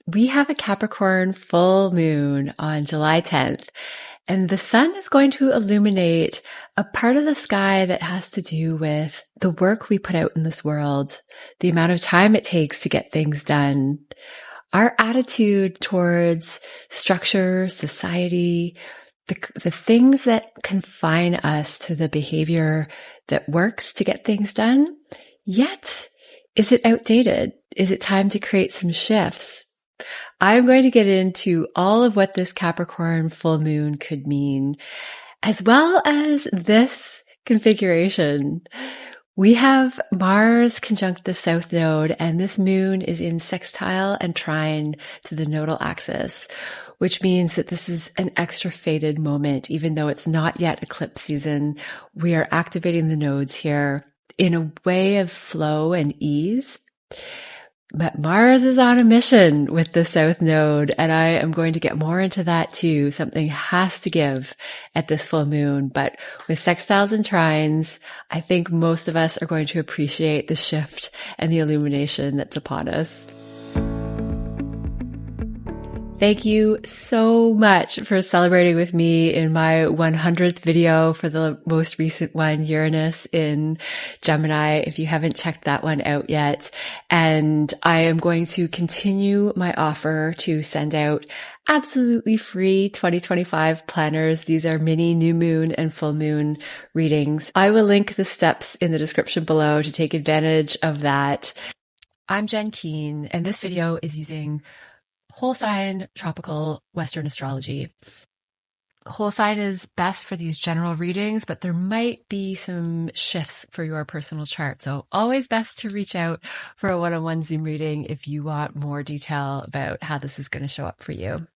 We have a Capricorn full moon on July 10th, and the sun is going to illuminate a part of the sky that has to do with the work we put out in this world, the amount of time it takes to get things done, our attitude towards structure, society, the things that confine us to the behavior that works to get things done. Yet, is it outdated? Is it time to create some shifts? I'm going to get into all of what this Capricorn full moon could mean, as well as this configuration. We have Mars conjunct the South Node, and this moon is in sextile and trine to the nodal axis, which means that this is an extra fated moment. Even though it's not yet eclipse season, we are activating the nodes here in a way of flow and ease. But Mars is on a mission with the South Node, and I am going to get more into that too. Something has to give at this full moon, but with sextiles and trines, I think most of us are going to appreciate the shift and the illumination that's upon us. Thank you so much for celebrating with me in my 100th video for the most recent one, Uranus in Gemini, if you haven't checked that one out yet. And I am going to continue my offer to send out absolutely free 2025 planners. These are mini new moon and full moon readings. I will link the steps in the description below to take advantage of that. I'm Jen Keen, and this video is using whole sign tropical Western astrology. Whole sign is best for these general readings, but there might be some shifts for your personal chart. So always best to reach out for a one-on-one Zoom reading if you want more detail about how this is going to show up for you.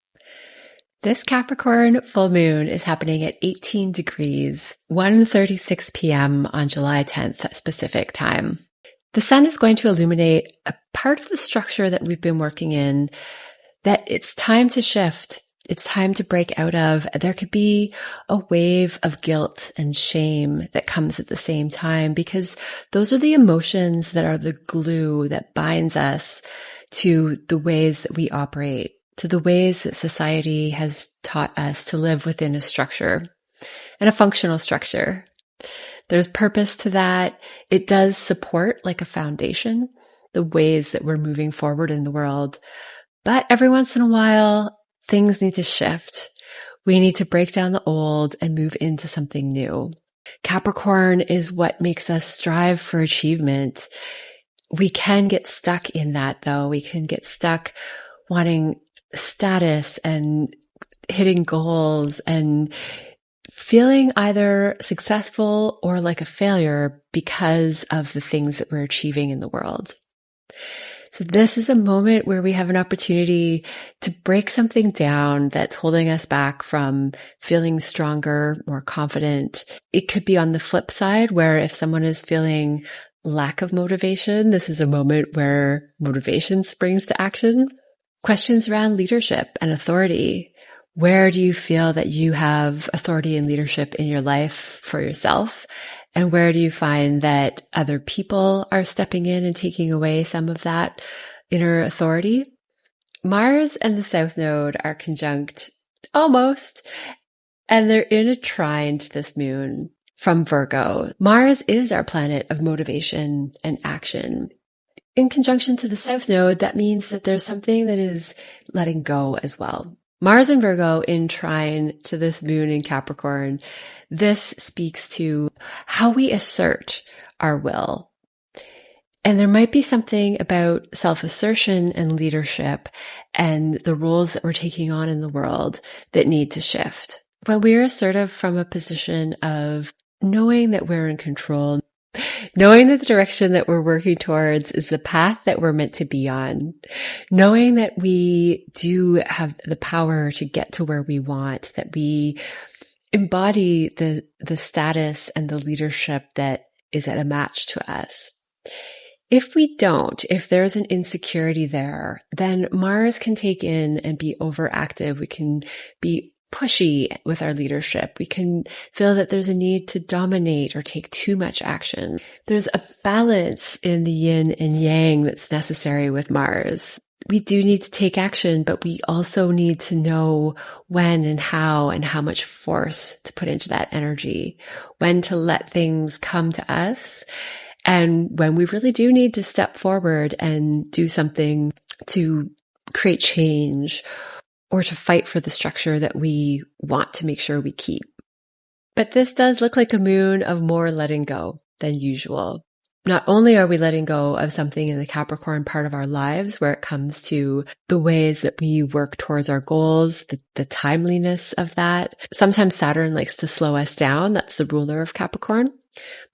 This Capricorn full moon is happening at 18 degrees, 1:36 p.m. on July 10th Pacific time. The sun is going to illuminate a part of the structure that we've been working in that it's time to shift. It's time to break out of. There could be a wave of guilt and shame that comes at the same time, because those are the emotions that are the glue that binds us to the ways that we operate, to the ways that society has taught us to live within a structure and a functional structure. There's purpose to that. It does support, like a foundation, the ways that we're moving forward in the world. But every once in a while, things need to shift. We need to break down the old and move into something new. Capricorn is what makes us strive for achievement. We can get stuck in that, though. We can get stuck wanting status and hitting goals and feeling either successful or like a failure because of the things that we're achieving in the world. So this is a moment where we have an opportunity to break something down that's holding us back from feeling stronger, more confident. It could be on the flip side, where if someone is feeling lack of motivation, this is a moment where motivation springs to action. Questions around leadership and authority. Where do you feel that you have authority and leadership in your life for yourself? And where do you find that other people are stepping in and taking away some of that inner authority? Mars and the South Node are conjunct almost, and they're in a trine to this moon from Virgo. Mars is our planet of motivation and action. In conjunction to the South Node, that means that there's something that is letting go as well. Mars and Virgo in trine to this moon in Capricorn. This speaks to how we assert our will. And there might be something about self-assertion and leadership and the roles that we're taking on in the world that need to shift. When we're assertive from a position of knowing that we're in control, knowing that the direction that we're working towards is the path that we're meant to be on, knowing that we do have the power to get to where we want, that we embody the status and the leadership that is at a match to us. If we don't, if there's an insecurity there, then Mars can take in and be overactive. We can be pushy with our leadership. We can feel that there's a need to dominate or take too much action. There's a balance in the yin and yang that's necessary with Mars. we do need to take action, but we also need to know when and how much force to put into that energy, when to let things come to us, and when we really do need to step forward and do something to create change or to fight for the structure that we want to make sure we keep. But this does look like a moon of more letting go than usual. Not only are we letting go of something in the Capricorn part of our lives where it comes to the ways that we work towards our goals, the timeliness of that. Sometimes Saturn likes to slow us down. That's the ruler of Capricorn.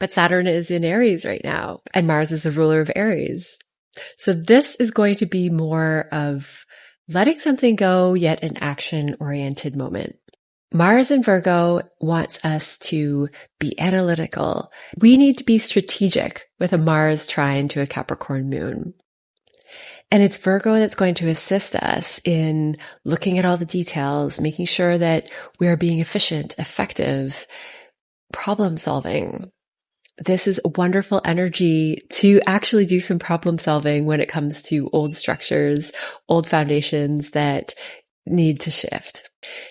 But Saturn is in Aries right now, and Mars is the ruler of Aries. So this is going to be more of letting something go, yet an action-oriented moment. Mars in Virgo wants us to be analytical. We need to be strategic with a Mars trine to a Capricorn moon. And it's Virgo that's going to assist us in looking at all the details, making sure that we are being efficient, effective, problem solving. This is a wonderful energy to actually do some problem solving when it comes to old structures, old foundations that need to shift.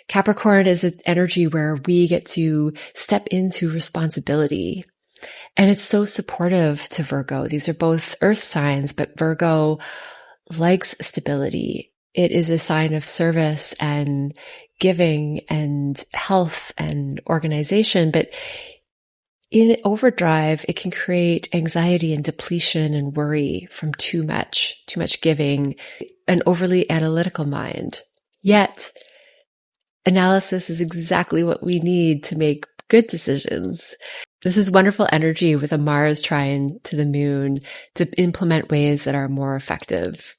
Capricorn is an energy where we get to step into responsibility. And it's so supportive to Virgo. These are both earth signs, but Virgo likes stability. It is a sign of service and giving and health and organization, but in overdrive, it can create anxiety and depletion and worry from too much giving, an overly analytical mind. Yet, analysis is exactly what we need to make good decisions. This is wonderful energy with a Mars trine to the moon to implement ways that are more effective.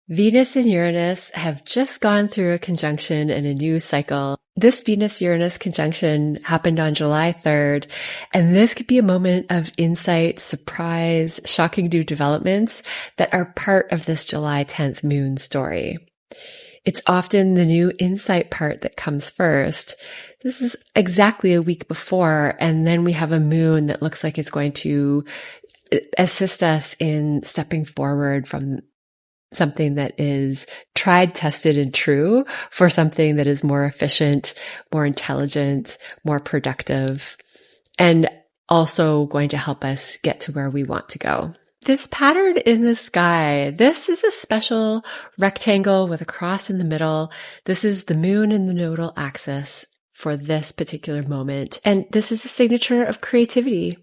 Venus and Uranus have just gone through a conjunction and a new cycle. This Venus-Uranus conjunction happened on July 3rd, and this could be a moment of insight, surprise, shocking new developments that are part of this July 10th moon story. It's often the new insight part that comes first. This is exactly a week before, and then we have a moon that looks like it's going to assist us in stepping forward from something that is tried, tested, and true for something that is more efficient, more intelligent, more productive, and also going to help us get to where we want to go. This pattern in the sky, this is a special rectangle with a cross in the middle. This is the moon in the nodal axis for this particular moment. And this is a signature of creativity.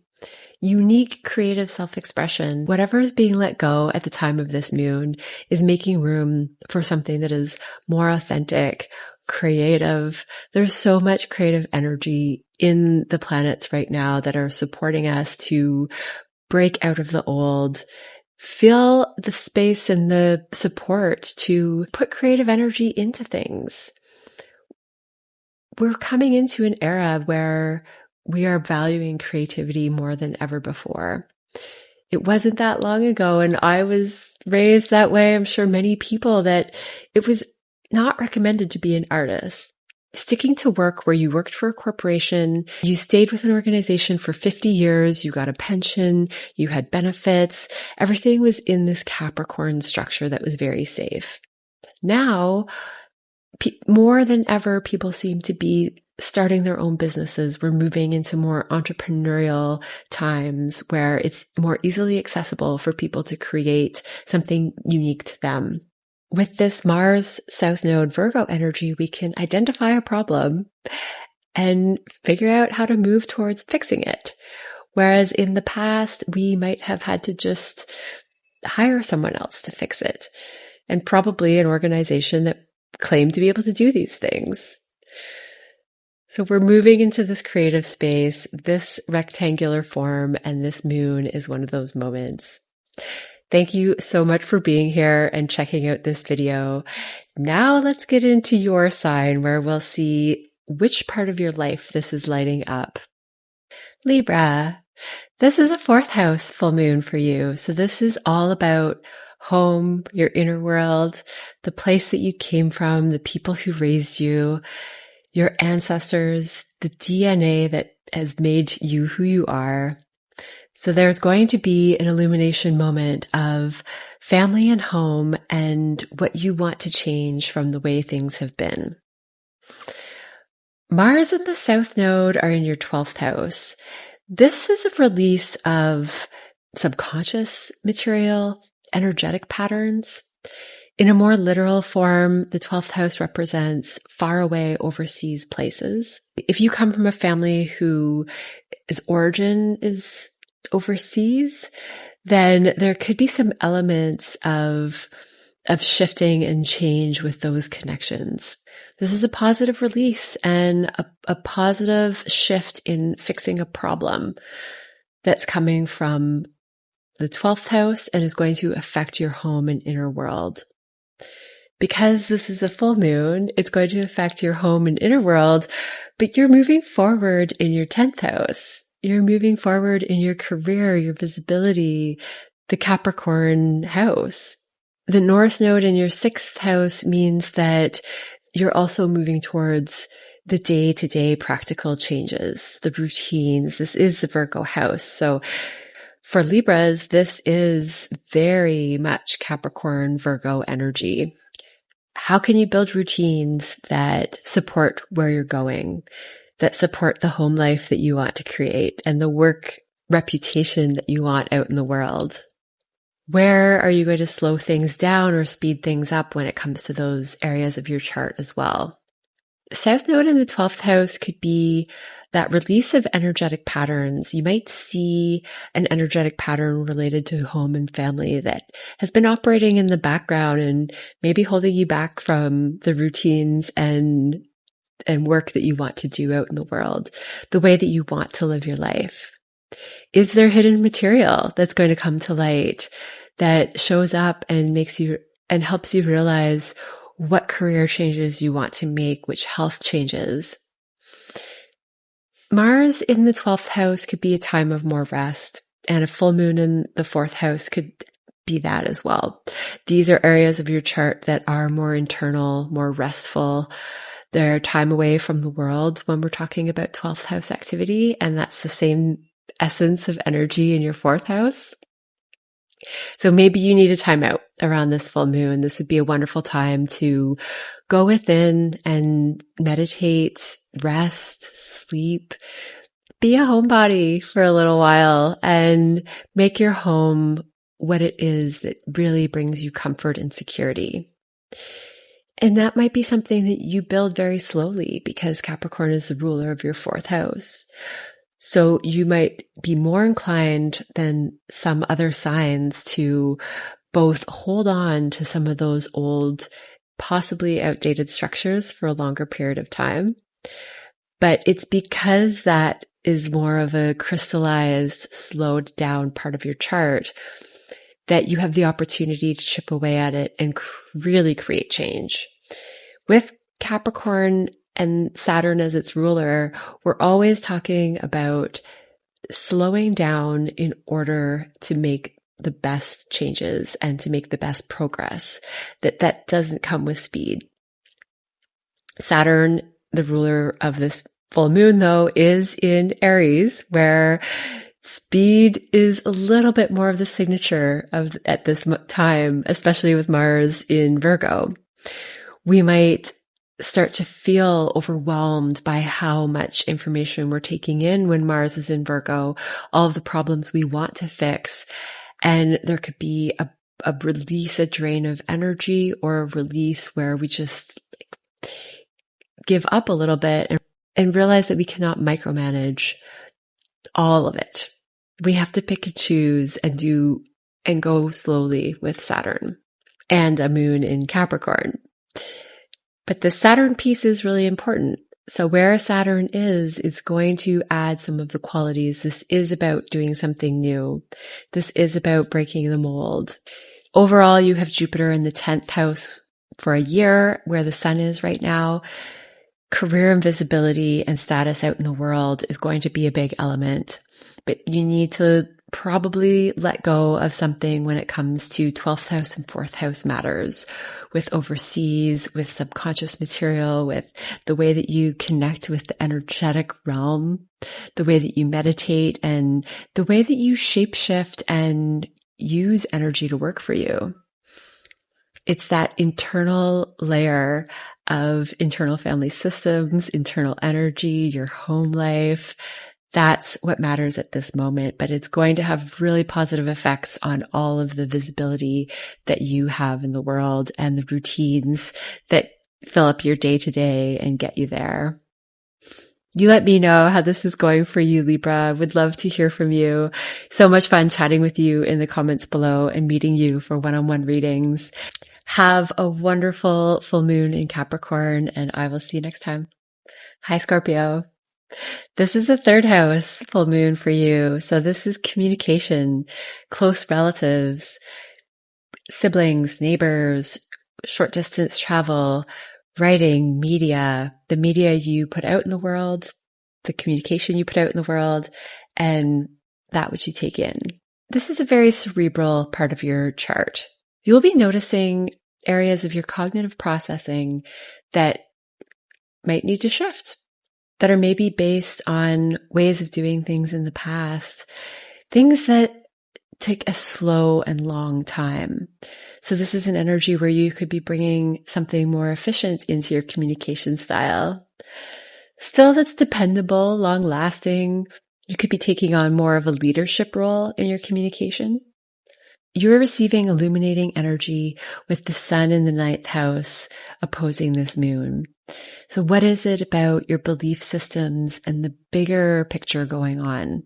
Unique creative self-expression. Whatever is being let go at the time of this moon is making room for something that is more authentic, creative. There's so much creative energy in the planets right now that are supporting us to break out of the old, feel the space and the support to put creative energy into things. We're coming into an era where we are valuing creativity more than ever before. It wasn't that long ago, and I was raised that way. I'm sure many people that it was not recommended to be an artist. Sticking to work where you worked for a corporation, you stayed with an organization for 50 years, you got a pension, you had benefits, everything was in this Capricorn structure that was very safe. Now, more than ever, people seem to be starting their own businesses. We're moving into more entrepreneurial times where it's more easily accessible for people to create something unique to them. With this Mars South Node Virgo energy, we can identify a problem and figure out how to move towards fixing it. Whereas in the past, we might have had to just hire someone else to fix it, and probably an organization that claimed to be able to do these things. So we're moving into this creative space, this rectangular form, and this moon is one of those moments. Thank you so much for being here and checking out this video. Now let's get into your sign where we'll see which part of your life this is lighting up. Libra, this is a 4th house full moon for you. So this is all about home, your inner world, the place that you came from, the people who raised you, your ancestors, the DNA that has made you who you are. So there's going to be an illumination moment of family and home and what you want to change from the way things have been. Mars and the South Node are in your 12th house. This is a release of subconscious material, energetic patterns. In a more literal form, the 12th house represents faraway overseas places. If you come from a family whose origin is overseas, then there could be some elements of shifting and change with those connections. This is a positive release and a positive shift in fixing a problem that's coming from the 12th house and is going to affect your home and inner world. Because this is a full moon, it's going to affect your home and inner world, but you're moving forward in your 10th house. You're moving forward in your career, your visibility, the Capricorn house. The North Node in your 6th house means that you're also moving towards the day-to-day practical changes, the routines. This is the Virgo house. So for Libras, this is very much Capricorn Virgo energy. How can you build routines that support where you're going, that support the home life that you want to create and the work reputation that you want out in the world? Where are you going to slow things down or speed things up when it comes to those areas of your chart as well? South Node in the 12th house could be that release of energetic patterns. You might see an energetic pattern related to home and family that has been operating in the background and maybe holding you back from the routines and work that you want to do out in the world, the way that you want to live your life. Is there hidden material that's going to come to light that shows up and makes you and helps you realize what career changes you want to make, which health changes? Mars in the 12th house could be a time of more rest, and a full moon in the 4th house could be that as well. These are areas of your chart that are more internal, more restful. They're time away from the world when we're talking about 12th house activity, and that's the same essence of energy in your 4th house. So maybe you need a timeout around this full moon. This would be a wonderful time to go within and meditate, rest, sleep, be a homebody for a little while and make your home what it is that really brings you comfort and security. And that might be something that you build very slowly because Capricorn is the ruler of your 4th house. So you might be more inclined than some other signs to both hold on to some of those old, possibly outdated structures for a longer period of time. But it's because that is more of a crystallized, slowed down part of your chart that you have the opportunity to chip away at it and really create change. With Capricorn and Saturn as its ruler, we're always talking about slowing down in order to make the best changes and to make the best progress. That doesn't come with speed. Saturn, the ruler of this full moon, though, is in Aries, where speed is a little bit more of the signature at this time, especially with Mars in Virgo. We might start to feel overwhelmed by how much information we're taking in when Mars is in Virgo, all of the problems we want to fix. And there could be a release, a drain of energy, or a release where we just give up a little bit and realize that we cannot micromanage all of it. We have to pick and choose and go slowly with Saturn and a moon in Capricorn. But the Saturn piece is really important. So where Saturn is going to add some of the qualities. This is about doing something new. This is about breaking the mold. Overall, you have Jupiter in the 10th house for a year, where the sun is right now. Career and visibility and status out in the world is going to be a big element. But you need to probably let go of something when it comes to 12th house and 4th house matters, with overseas, with subconscious material, with the way that you connect with the energetic realm, the way that you meditate, and the way that you shapeshift and use energy to work for you. It's that internal layer of internal family systems, internal energy, your home life. That's what matters at this moment, but it's going to have really positive effects on all of the visibility that you have in the world and the routines that fill up your day to day and get you there. You let me know how this is going for you, Libra. Would love to hear from you. So much fun chatting with you in the comments below and meeting you for one-on-one readings. Have a wonderful full moon in Capricorn, and I will see you next time. Hi, Scorpio. This is the 3rd house full moon for you. So this is communication, close relatives, siblings, neighbors, short distance travel, writing, media, the media you put out in the world, the communication you put out in the world, and that which you take in. This is a very cerebral part of your chart. You'll be noticing areas of your cognitive processing that might need to shift, that are maybe based on ways of doing things in the past, things that take a slow and long time. So this is an energy where you could be bringing something more efficient into your communication style. Still, that's dependable, long lasting. You could be taking on more of a leadership role in your communication. You're receiving illuminating energy with the sun in the 9th house opposing this moon. So what is it about your belief systems and the bigger picture going on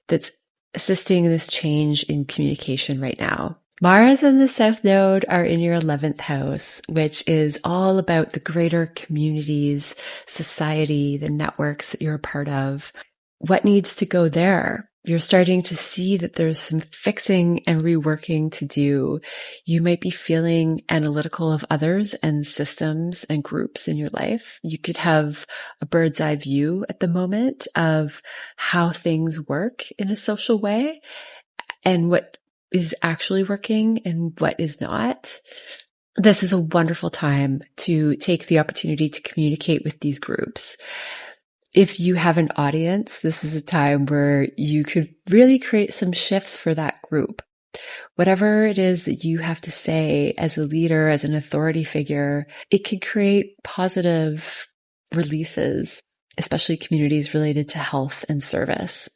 that's assisting this change in communication right now? Mars and the South Node are in your 11th house, which is all about the greater communities, society, the networks that you're a part of. What needs to go there? You're starting to see that there's some fixing and reworking to do. You might be feeling analytical of others and systems and groups in your life. You could have a bird's eye view at the moment of how things work in a social way and what is actually working and what is not. This is a wonderful time to take the opportunity to communicate with these groups. If you have an audience, this is a time where you could really create some shifts for that group. Whatever it is that you have to say as a leader, as an authority figure, it could create positive releases, especially communities related to health and service.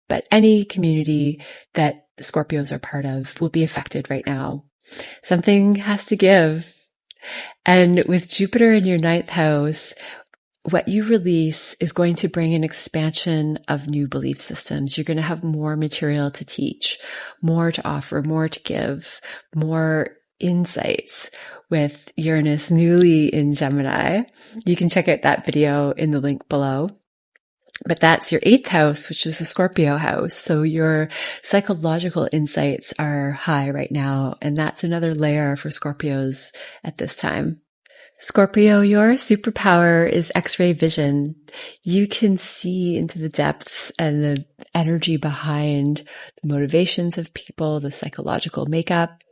But any community that the Scorpios are part of will be affected right now. Something has to give. And with Jupiter in your 9th house, what you release is going to bring an expansion of new belief systems. You're going to have more material to teach, more to offer, more to give, more insights with Uranus newly in Gemini. You can check out that video in the link below. But that's your 8th house, which is the Scorpio house. So your psychological insights are high right now. And that's another layer for Scorpios at this time. Scorpio, your superpower is X-ray vision. You can see into the depths and the energy behind the motivations of people, the psychological makeup.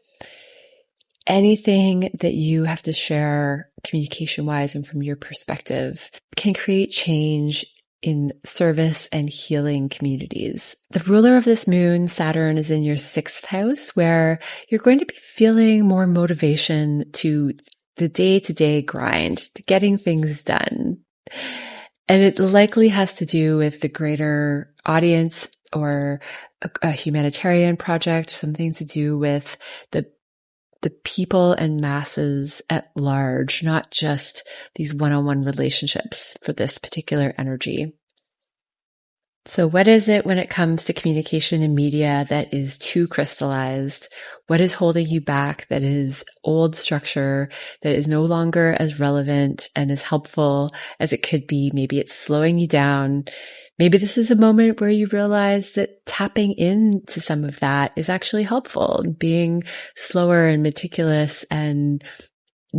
Anything that you have to share communication-wise and from your perspective can create change in service and healing communities. The ruler of this moon, Saturn, is in your 6th house, where you're going to be feeling more motivation to the day-to-day grind, to getting things done. And it likely has to do with the greater audience or a humanitarian project, something to do with the people and masses at large, not just these one-on-one relationships for this particular energy. So what is it when it comes to communication and media that is too crystallized? What is holding you back that is old structure, that is no longer as relevant and as helpful as it could be? Maybe it's slowing you down. Maybe this is a moment where you realize that tapping into some of that is actually helpful, being slower and meticulous and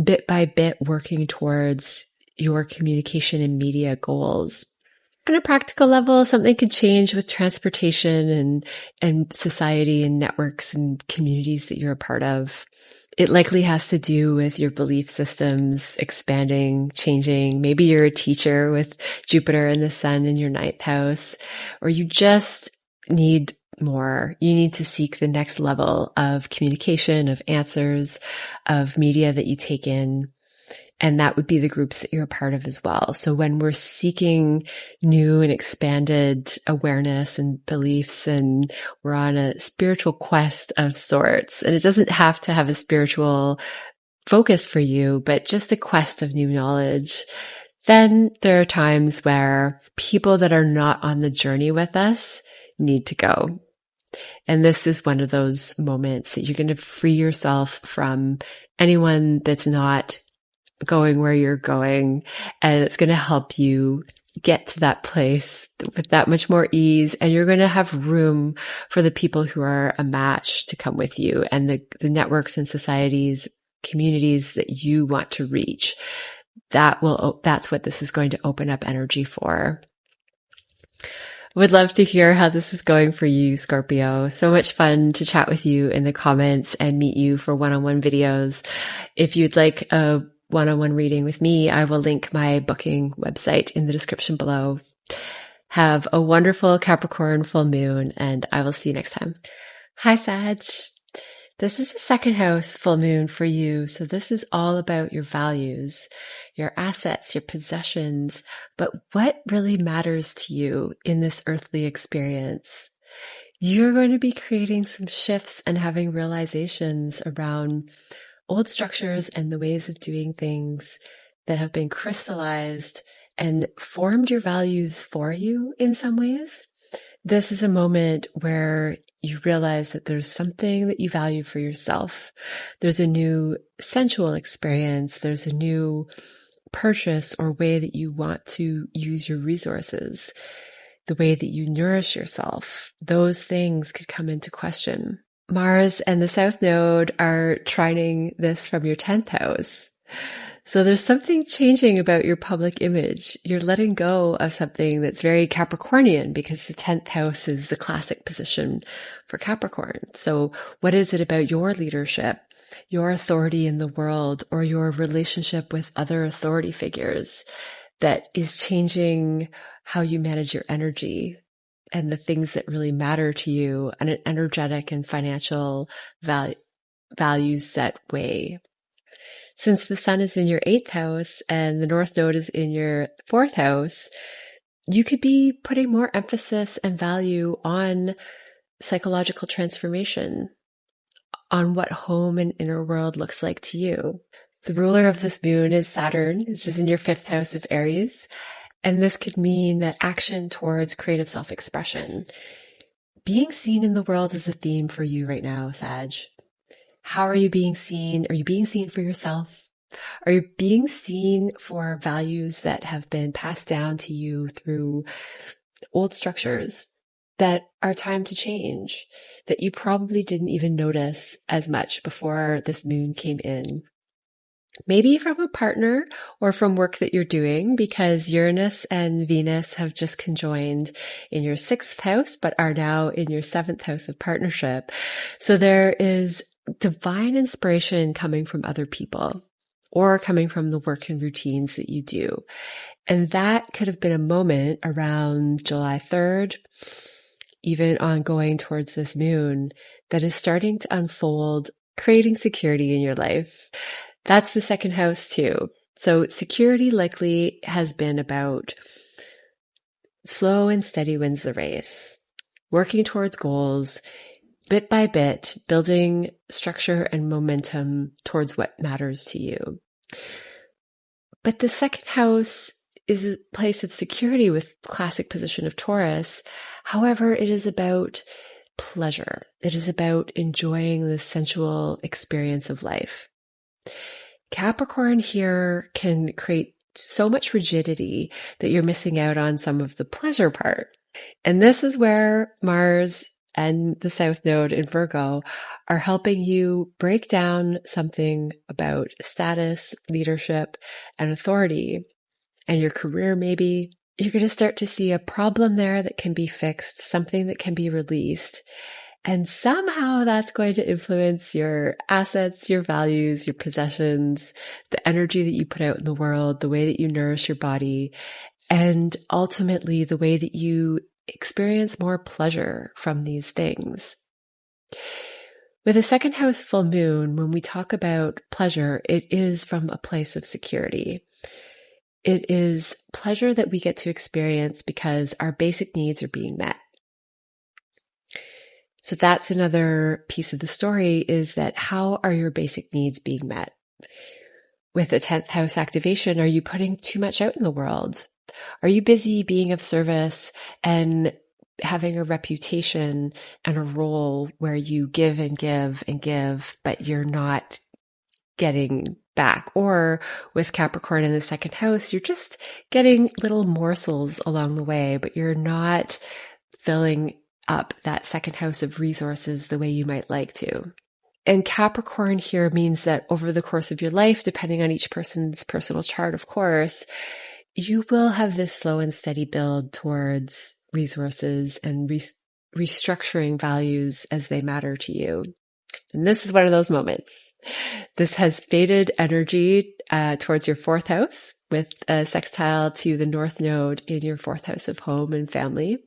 bit by bit working towards your communication and media goals. On a practical level, something could change with transportation and society and networks and communities that you're a part of. It likely has to do with your belief systems expanding, changing. Maybe you're a teacher with Jupiter and the Sun in your ninth house, or you just need more. You need to seek the next level of communication, of answers, of media that you take in. And that would be the groups that you're a part of as well. So when we're seeking new and expanded awareness and beliefs, and we're on a spiritual quest of sorts, and it doesn't have to have a spiritual focus for you, but just a quest of new knowledge, then there are times where people that are not on the journey with us need to go. And this is one of those moments that you're going to free yourself from anyone that's not going where you're going, and it's going to help you get to that place with that much more ease, and you're going to have room for the people who are a match to come with you, and the networks and societies, communities that you want to reach. That's what this is going to open up energy for. Would love to hear how this is going for you, Scorpio. So much fun to chat with you in the comments and meet you for one-on-one videos. If you'd like a one-on-one reading with me, I will link my booking website in the description below. Have a wonderful Capricorn full moon, and I will see you next time. Hi, Sag. This is the second house full moon for you. So this is all about your values, your assets, your possessions, but what really matters to you in this earthly experience. You're going to be creating some shifts and having realizations around old structures and the ways of doing things that have been crystallized and formed your values for you in some ways. This is a moment where you realize that there's something that you value for yourself. There's a new sensual experience. There's a new purchase or way that you want to use your resources, the way that you nourish yourself. Those things could come into question. Mars and the South Node are trining this from your 10th house. So there's something changing about your public image. You're letting go of something that's very Capricornian, because the 10th house is the classic position for Capricorn. So what is it about your leadership, your authority in the world, or your relationship with other authority figures that is changing how you manage your energy and the things that really matter to you in an energetic and financial value set way? Since the sun is in your 8th house and the North Node is in your 4th house, you could be putting more emphasis and value on psychological transformation, on what home and inner world looks like to you. The ruler of this moon is Saturn, which is in your 5th house of Aries. And this could mean that action towards creative self-expression. Being seen in the world is a theme for you right now, Sag. How are you being seen? Are you being seen for yourself? Are you being seen for values that have been passed down to you through old structures that are time to change, that you probably didn't even notice as much before this moon came in? Maybe from a partner or from work that you're doing, because Uranus and Venus have just conjoined in your 6th house, but are now in your 7th house of partnership. So there is divine inspiration coming from other people or coming from the work and routines that you do. And that could have been a moment around July 3rd, even ongoing towards this moon, that is starting to unfold, creating security in your life. That's the 2nd house too. So security likely has been about slow and steady wins the race, working towards goals, bit by bit, building structure and momentum towards what matters to you. But the 2nd house is a place of security with classic position of Taurus. However, it is about pleasure. It is about enjoying the sensual experience of life. Capricorn here can create so much rigidity that you're missing out on some of the pleasure part. And this is where Mars and the South Node in Virgo are helping you break down something about status, leadership, and authority, and your career maybe, you're going to start to see a problem there that can be fixed, something that can be released. And somehow that's going to influence your assets, your values, your possessions, the energy that you put out in the world, the way that you nourish your body, and ultimately the way that you experience more pleasure from these things. With a second house full moon, when we talk about pleasure, it is from a place of security. It is pleasure that we get to experience because our basic needs are being met. So that's another piece of the story, is that how are your basic needs being met? With a 10th house activation, are you putting too much out in the world? Are you busy being of service and having a reputation and a role where you give and give and give, but you're not getting back? Or with Capricorn in the second house, you're just getting little morsels along the way, but you're not filling up that second house of resources the way you might like to. And Capricorn here means that over the course of your life, depending on each person's personal chart, of course, you will have this slow and steady build towards resources and restructuring values as they matter to you. And this is one of those moments. This has fated energy towards your fourth house with a sextile to the North Node in your fourth house of home and family.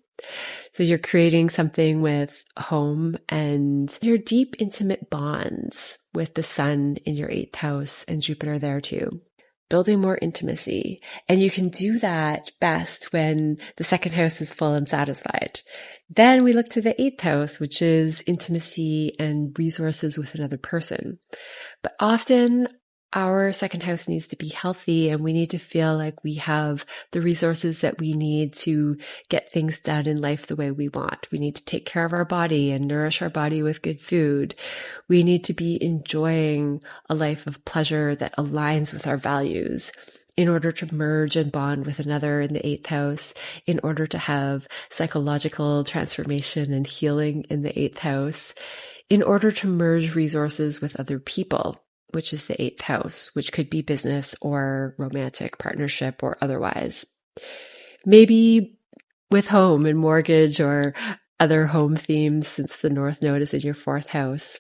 So you're creating something with home and your deep, intimate bonds with the Sun in your eighth house and Jupiter there too. Building more intimacy. And you can do that best when the second house is full and satisfied. Then we look to the eighth house, which is intimacy and resources with another person. But often our second house needs to be healthy, and we need to feel like we have the resources that we need to get things done in life the way we want. We need to take care of our body and nourish our body with good food. We need to be enjoying a life of pleasure that aligns with our values in order to merge and bond with another in the eighth house, in order to have psychological transformation and healing in the eighth house, in order to merge resources with other people, which is the eighth house, which could be business or romantic partnership or otherwise. Maybe with home and mortgage or other home themes, since the North Node is in your fourth house.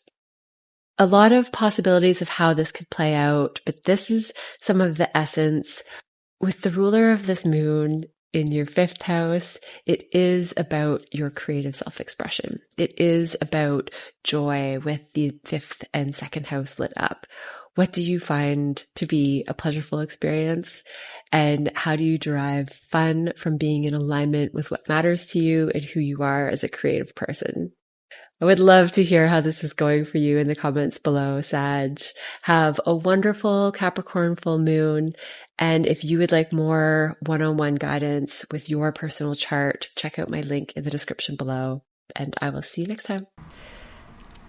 A lot of possibilities of how this could play out, but this is some of the essence. With the ruler of this moon in your fifth house, it is about your creative self-expression. It is about joy with the fifth and second house lit up. What do you find to be a pleasurable experience? And how do you derive fun from being in alignment with what matters to you and who you are as a creative person? I would love to hear how this is going for you in the comments below, Sag. Have a wonderful Capricorn full moon. And if you would like more one-on-one guidance with your personal chart, check out my link in the description below. And I will see you next time.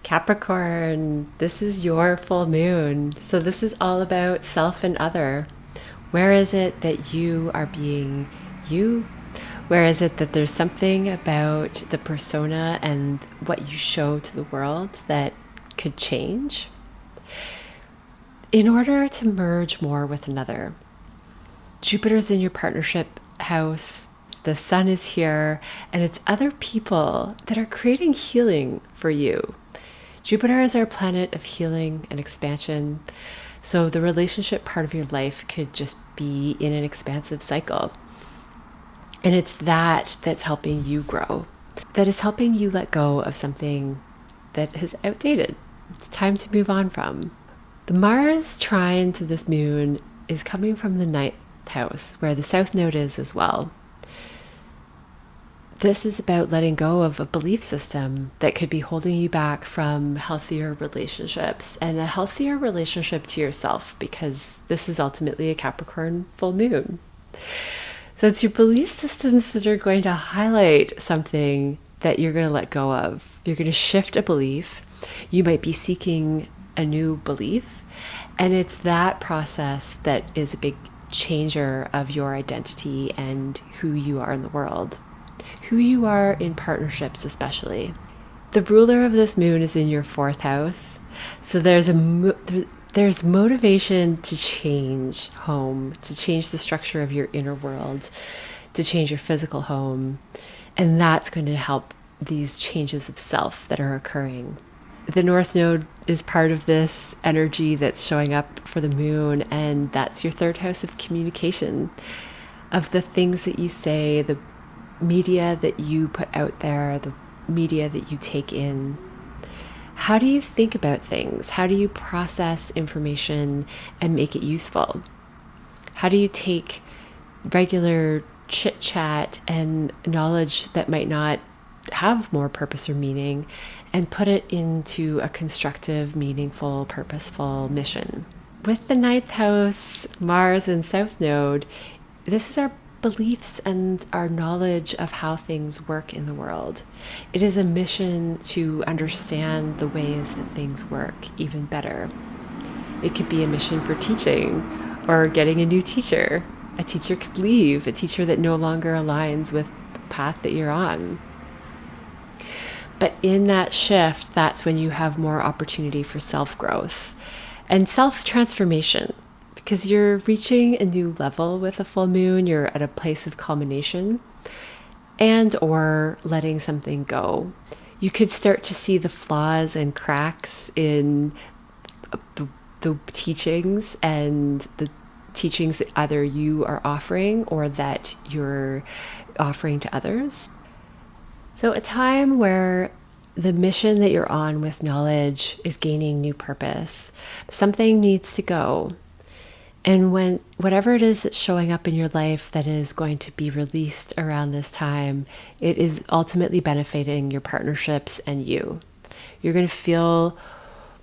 Capricorn, this is your full moon. So this is all about self and other. Where is it that you are being you? Where is it that there's something about the persona and what you show to the world that could change? In order to merge more with another, Jupiter's in your partnership house, the Sun is here, and it's other people that are creating healing for you. Jupiter is our planet of healing and expansion. So the relationship part of your life could just be in an expansive cycle. And it's that's helping you grow, that is helping you let go of something that is outdated. It's time to move on from. The Mars trine to this moon is coming from the ninth house, where the South Node is as well. This is about letting go of a belief system that could be holding you back from healthier relationships and a healthier relationship to yourself, because this is ultimately a Capricorn full moon. So it's your belief systems that are going to highlight something that you're going to let go of. You're going to shift a belief. You might be seeking a new belief. And it's that process that is a big changer of your identity and who you are in the world, who you are in partnerships especially. The ruler of this moon is in your fourth house. So there's motivation to change home, to change the structure of your inner world, to change your physical home. And that's going to help these changes of self that are occurring. The North Node is part of this energy that's showing up for the moon, and that's your third house of communication, of the things that you say, the media that you put out there, the media that you take in. How do you think about things? How do you process information and make it useful? How do you take regular chit chat and knowledge that might not have more purpose or meaning and put it into a constructive, meaningful, purposeful mission? With the ninth house, Mars and South Node, this is our beliefs and our knowledge of how things work in the world. It is a mission to understand the ways that things work even better. It could be a mission for teaching or getting a new teacher. A teacher could leave, a teacher that no longer aligns with the path that you're on. But in that shift, that's when you have more opportunity for self-growth and self-transformation, because you're reaching a new level with a full moon. You're at a place of culmination and or letting something go. You could start to see the flaws and cracks in the teachings and the teachings that either you are offering or that you're offering to others. So a time where the mission that you're on with knowledge is gaining new purpose. Something needs to go. And when whatever it is that's showing up in your life that is going to be released around this time, it is ultimately benefiting your partnerships and you. You're going to feel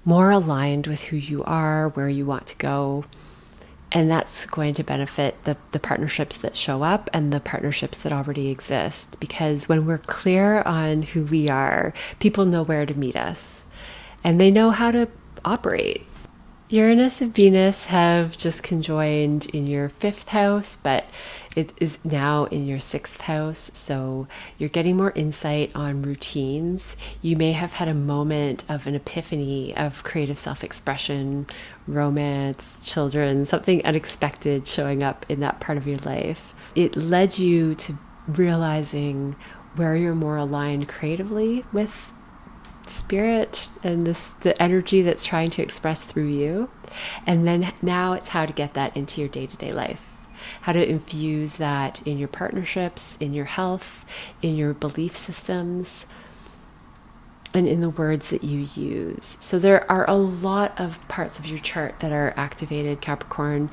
more aligned with who you are, where you want to go. And that's going to benefit the partnerships that show up and the partnerships that already exist. Because when we're clear on who we are, people know where to meet us and they know how to operate. Uranus and Venus have just conjoined in your fifth house, but it is now in your sixth house. So you're getting more insight on routines. You may have had a moment of an epiphany of creative self-expression, romance, children, something unexpected showing up in that part of your life. It led you to realizing where you're more aligned creatively with spirit and the energy that's trying to express through you. And then now it's how to get that into your day-to-day life, how to infuse that in your partnerships, in your health, in your belief systems, and in the words that you use. So there are a lot of parts of your chart that are activated, Capricorn.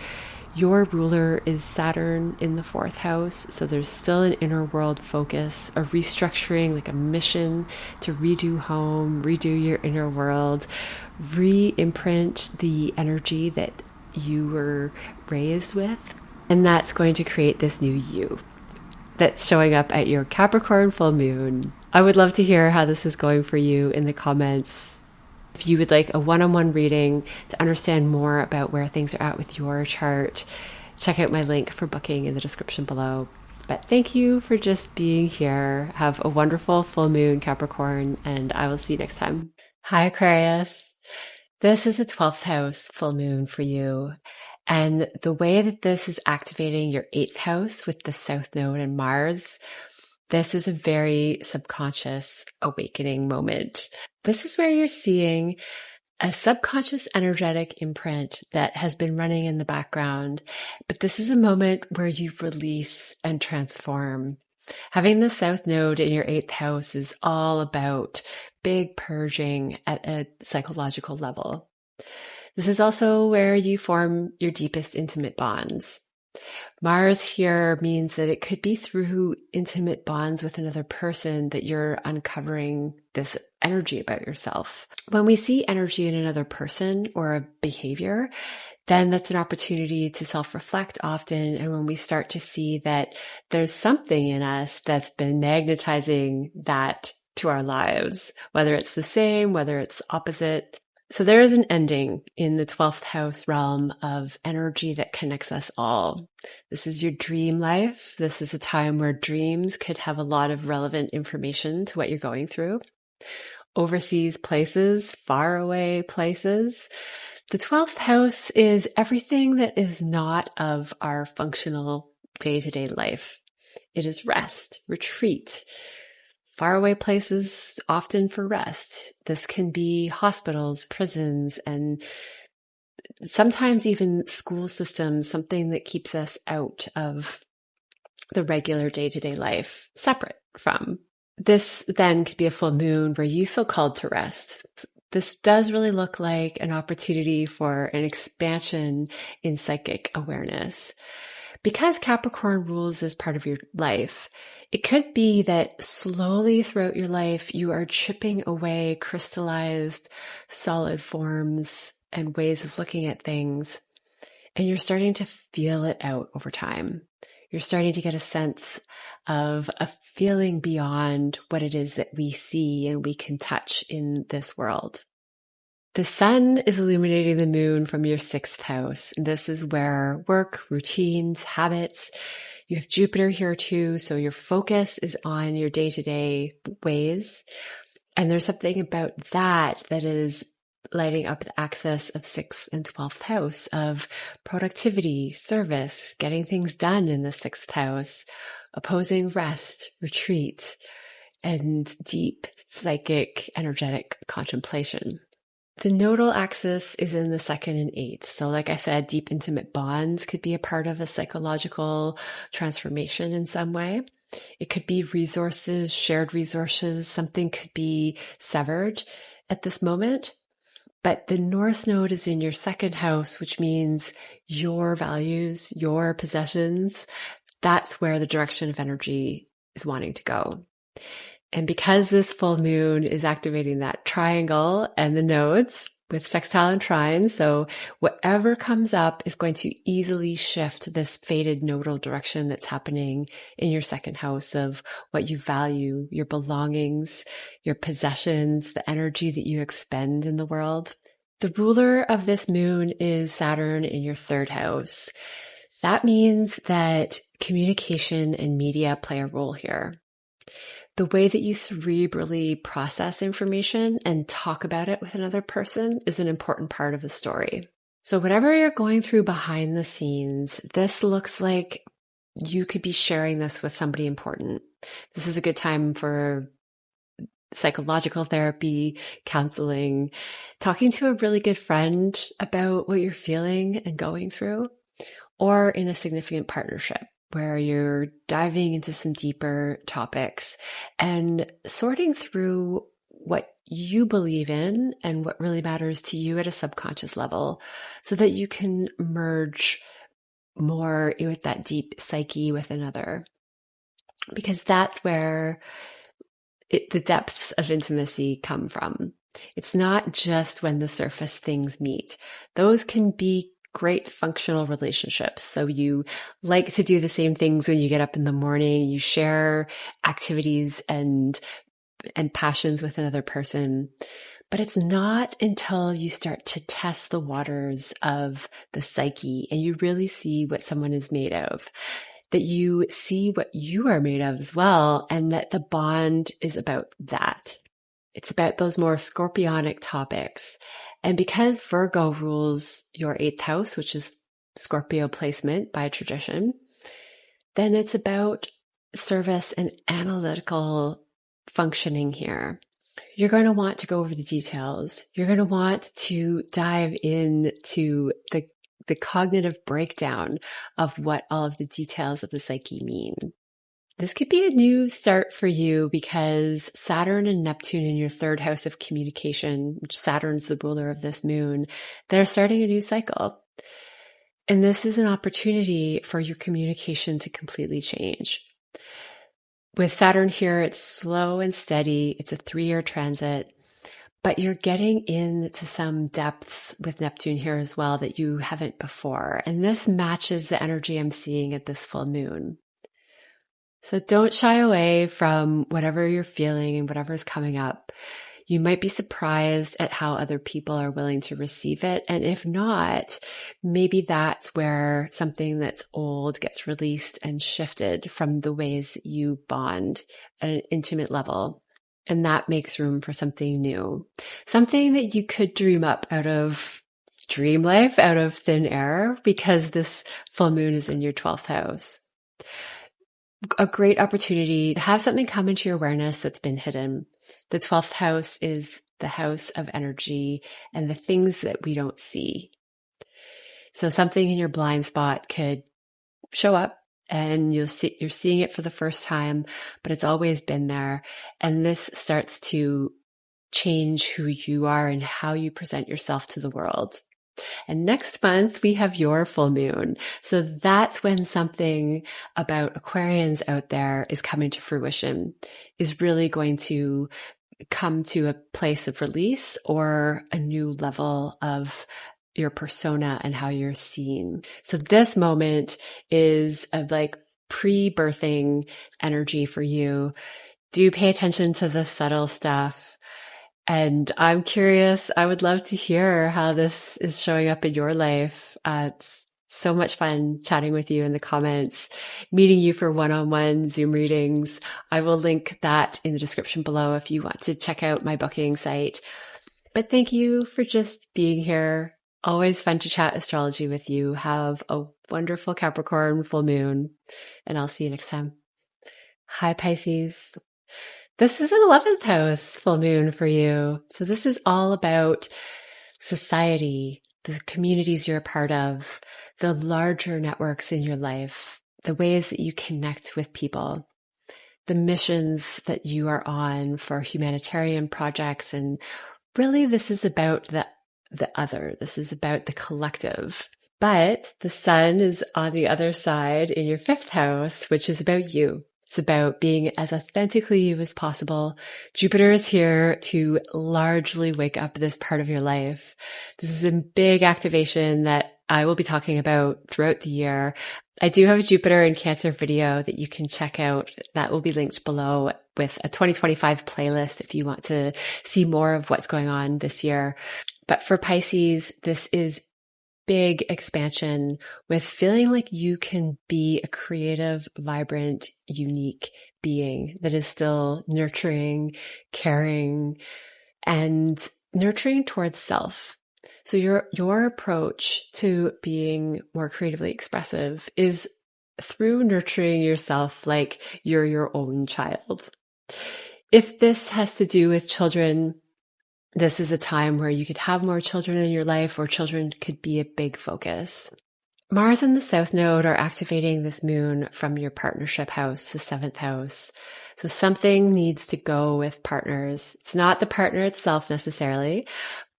Your ruler is Saturn in the fourth house. So there's still an inner world focus, a restructuring, like a mission to redo home, redo your inner world, re-imprint the energy that you were raised with. And that's going to create this new you that's showing up at your Capricorn full moon. I would love to hear how this is going for you in the comments. If you would like a one-on-one reading to understand more about where things are at with your chart, check out my link for booking in the description below. But thank you for just being here. Have a wonderful full moon, Capricorn, and I will see you next time. Hi, Aquarius. This is a 12th house full moon for you. And the way that this is activating your 8th house with the South Node and Mars, this is a very subconscious awakening moment. This is where you're seeing a subconscious energetic imprint that has been running in the background. But this is a moment where you release and transform. Having the South Node in your 8th house is all about big purging at a psychological level. This is also where you form your deepest intimate bonds. Mars here means that it could be through intimate bonds with another person that you're uncovering this energy about yourself. When we see energy in another person or a behavior, then that's an opportunity to self-reflect often. And when we start to see that there's something in us that's been magnetizing that to our lives, whether it's the same, whether it's opposite. So there is an ending in the 12th house realm of energy that connects us all. This is your dream life. This is a time where dreams could have a lot of relevant information to what you're going through. Overseas places, faraway places. The 12th house is everything that is not of our functional day-to-day life. It is rest, retreat, faraway places often for rest. This can be hospitals, prisons, and sometimes even school systems, something that keeps us out of the regular day-to-day life, separate from. This then could be a full moon where you feel called to rest. This does really look like an opportunity for an expansion in psychic awareness. Because Capricorn rules this part of your life, it could be that slowly throughout your life, you are chipping away crystallized, solid forms and ways of looking at things, and you're starting to feel it out over time. You're starting to get a sense of a feeling beyond what it is that we see and we can touch in this world. The sun is illuminating the moon from your 6th house. This is where work, routines, habits, you have Jupiter here too. So your focus is on your day-to-day ways. And there's something about that is lighting up the axis of 6th and 12th house of productivity, service, getting things done in the 6th house, opposing rest, retreat, and deep psychic, energetic contemplation. The nodal axis is in the 2nd and 8th. So like I said, deep intimate bonds could be a part of a psychological transformation in some way. It could be resources, shared resources. Something could be severed at this moment. But the North Node is in your 2nd house, which means your values, your possessions. That's where the direction of energy is wanting to go. And because this full moon is activating that triangle and the nodes with sextile and trine, so whatever comes up is going to easily shift this fated nodal direction that's happening in your 2nd house of what you value, your belongings, your possessions, the energy that you expend in the world. The ruler of this moon is Saturn in your 3rd house. That means that communication and media play a role here. The way that you cerebrally process information and talk about it with another person is an important part of the story. So whatever you're going through behind the scenes, this looks like you could be sharing this with somebody important. This is a good time for psychological therapy, counseling, talking to a really good friend about what you're feeling and going through, or in a significant partnership, where you're diving into some deeper topics and sorting through what you believe in and what really matters to you at a subconscious level so that you can merge more with that deep psyche with another. Because that's where the depths of intimacy come from. It's not just when the surface things meet. Those can be great functional relationships. So you like to do the same things when you get up in the morning. You share activities and passions with another person. But it's not until you start to test the waters of the psyche and you really see what someone is made of, that you see what you are made of as well, and that the bond is about that. It's about those more scorpionic topics. And because Virgo rules your 8th house, which is Scorpio placement by tradition, then it's about service and analytical functioning here. You're going to want to go over the details. You're going to want to dive into the cognitive breakdown of what all of the details of the psyche mean. This could be a new start for you because Saturn and Neptune in your 3rd house of communication, which Saturn's the ruler of this moon, they're starting a new cycle. And this is an opportunity for your communication to completely change. With Saturn here, it's slow and steady. It's a 3-year transit, but you're getting into some depths with Neptune here as well that you haven't before. And this matches the energy I'm seeing at this full moon. So don't shy away from whatever you're feeling and whatever's coming up. You might be surprised at how other people are willing to receive it. And if not, maybe that's where something that's old gets released and shifted from the ways that you bond at an intimate level. And that makes room for something new, something that you could dream up out of dream life, out of thin air, because this full moon is in your 12th house. a great opportunity to have something come into your awareness that's been hidden. The 12th house is the house of energy and the things that we don't see. So something in your blind spot could show up and you're seeing it for the first time, but it's always been there. And this starts to change who you are and how you present yourself to the world. And next month we have your full moon. So that's when something about Aquarians out there is coming to fruition, is really going to come to a place of release or a new level of your persona and how you're seen. So this moment is of like pre-birthing energy for you. Do pay attention to the subtle stuff. And I'm curious, I would love to hear how this is showing up in your life. It's so much fun chatting with you in the comments, meeting you for one-on-one Zoom readings. I will link that in the description below if you want to check out my booking site. But thank you for just being here. Always fun to chat astrology with you. Have a wonderful Capricorn full moon, and I'll see you next time. Hi, Pisces. This is an 11th house full moon for you. So this is all about society, the communities you're a part of, the larger networks in your life, the ways that you connect with people, the missions that you are on for humanitarian projects. And really, this is about the other. This is about the collective. But the sun is on the other side in your 5th house, which is about you. It's about being as authentically you as possible. Jupiter is here to largely wake up this part of your life. This is a big activation that I will be talking about throughout the year. I do have a Jupiter in Cancer video that you can check out. That will be linked below with a 2025 playlist if you want to see more of what's going on this year. But for Pisces, this is big expansion with feeling like you can be a creative, vibrant, unique being that is still nurturing, caring, and nurturing towards self. So your approach to being more creatively expressive is through nurturing yourself like you're your own child. If this has to do with children, this is a time where you could have more children in your life, or children could be a big focus. Mars and the South Node are activating this moon from your partnership house, the 7th house. So something needs to go with partners. It's not the partner itself necessarily,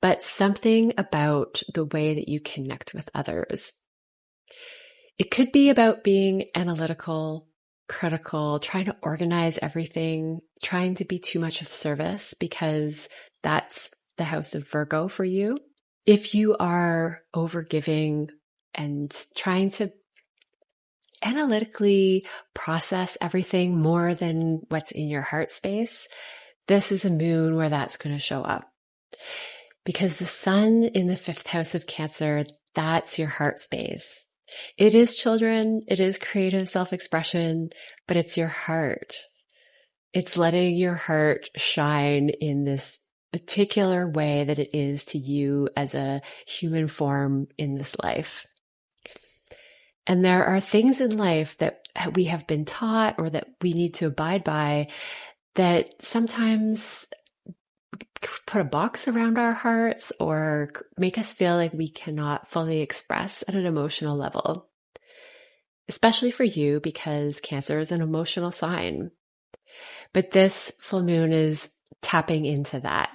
but something about the way that you connect with others. It could be about being analytical, critical, trying to organize everything, trying to be too much of service, because that's the house of Virgo for you. If you are overgiving and trying to analytically process everything more than what's in your heart space, this is a moon where that's going to show up. Because the sun in the 5th house of Cancer, that's your heart space. It is children, it is creative self-expression, but it's your heart. It's letting your heart shine in this particular way that it is to you as a human form in this life. And there are things in life that we have been taught or that we need to abide by that sometimes put a box around our hearts or make us feel like we cannot fully express at an emotional level. Especially for you, because Cancer is an emotional sign. But this full moon is tapping into that.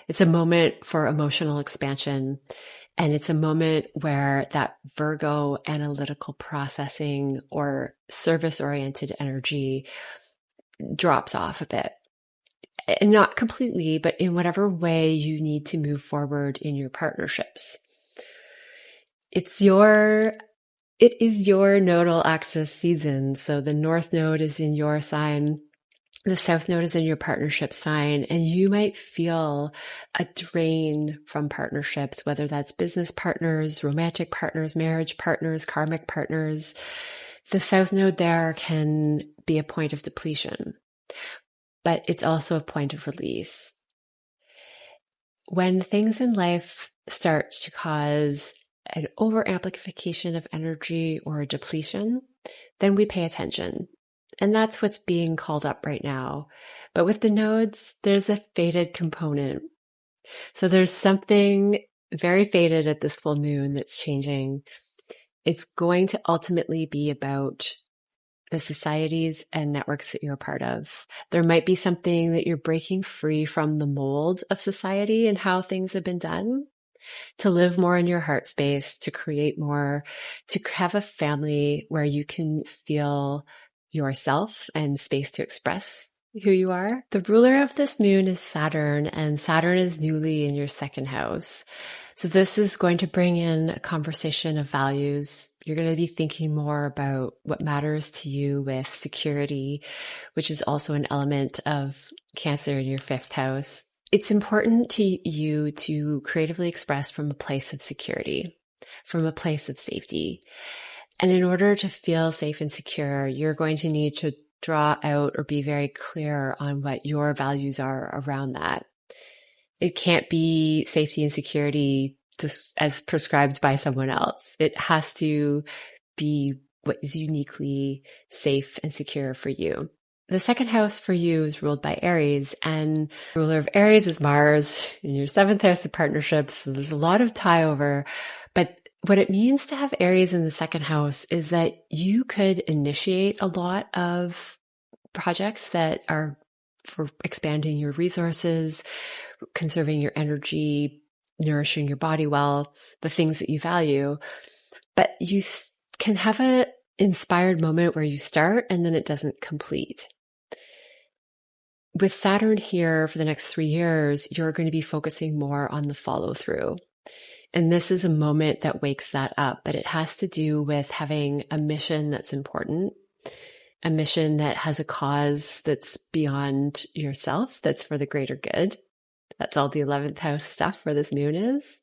It's a moment for emotional expansion, and it's a moment where that Virgo analytical processing or service-oriented energy drops off a bit. And not completely, but in whatever way you need to move forward in your partnerships. It is your nodal axis season. So the North Node is in your sign. The South Node is in your partnership sign, and you might feel a drain from partnerships, whether that's business partners, romantic partners, marriage partners, karmic partners. The South Node there can be a point of depletion, but it's also a point of release. When things in life start to cause an over amplification of energy or a depletion, then we pay attention. And that's what's being called up right now. But with the nodes, there's a fated component. So there's something very fated at this full moon that's changing. It's going to ultimately be about the societies and networks that you're a part of. There might be something that you're breaking free from the mold of society and how things have been done, to live more in your heart space, to create more, to have a family where you can feel yourself and space to express who you are. The ruler of this moon is Saturn, and Saturn is newly in your second house. So this is going to bring in a conversation of values. You're going to be thinking more about what matters to you with security, which is also an element of Cancer in your fifth house. It's important to you to creatively express from a place of security, from a place of safety. And in order to feel safe and secure, you're going to need to draw out or be very clear on what your values are around that. It can't be safety and security just as prescribed by someone else. It has to be what is uniquely safe and secure for you. The second house for you is ruled by Aries, and the ruler of Aries is Mars in your seventh house of partnerships. So there's a lot of tie over, but what it means to have Aries in the second house is that you could initiate a lot of projects that are for expanding your resources, conserving your energy, nourishing your body well, the things that you value. But you can have an inspired moment where you start and then it doesn't complete. With Saturn here for the next 3 years, you're going to be focusing more on the follow through. And this is a moment that wakes that up, but it has to do with having a mission that's important, a mission that has a cause that's beyond yourself, that's for the greater good. That's all the 11th house stuff for this moon is.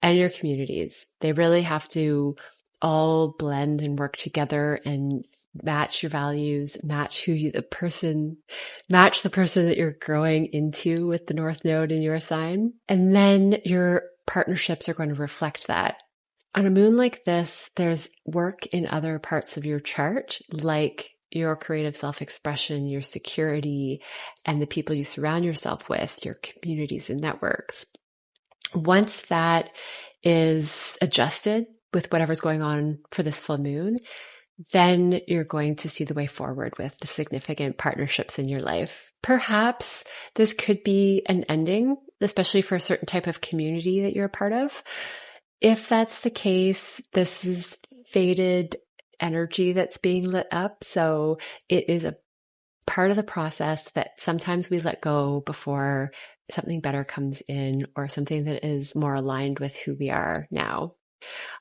And your communities. They really have to all blend and work together and match your values, match the person that you're growing into with the North Node in your sign. And then your partnerships are going to reflect that. On a moon like this, there's work in other parts of your chart, like your creative self-expression, your security, and the people you surround yourself with, your communities and networks. Once that is adjusted with whatever's going on for this full moon, then you're going to see the way forward with the significant partnerships in your life. Perhaps this could be an ending, especially for a certain type of community that you're a part of. If that's the case, this is faded energy that's being lit up. So it is a part of the process that sometimes we let go before something better comes in or something that is more aligned with who we are now.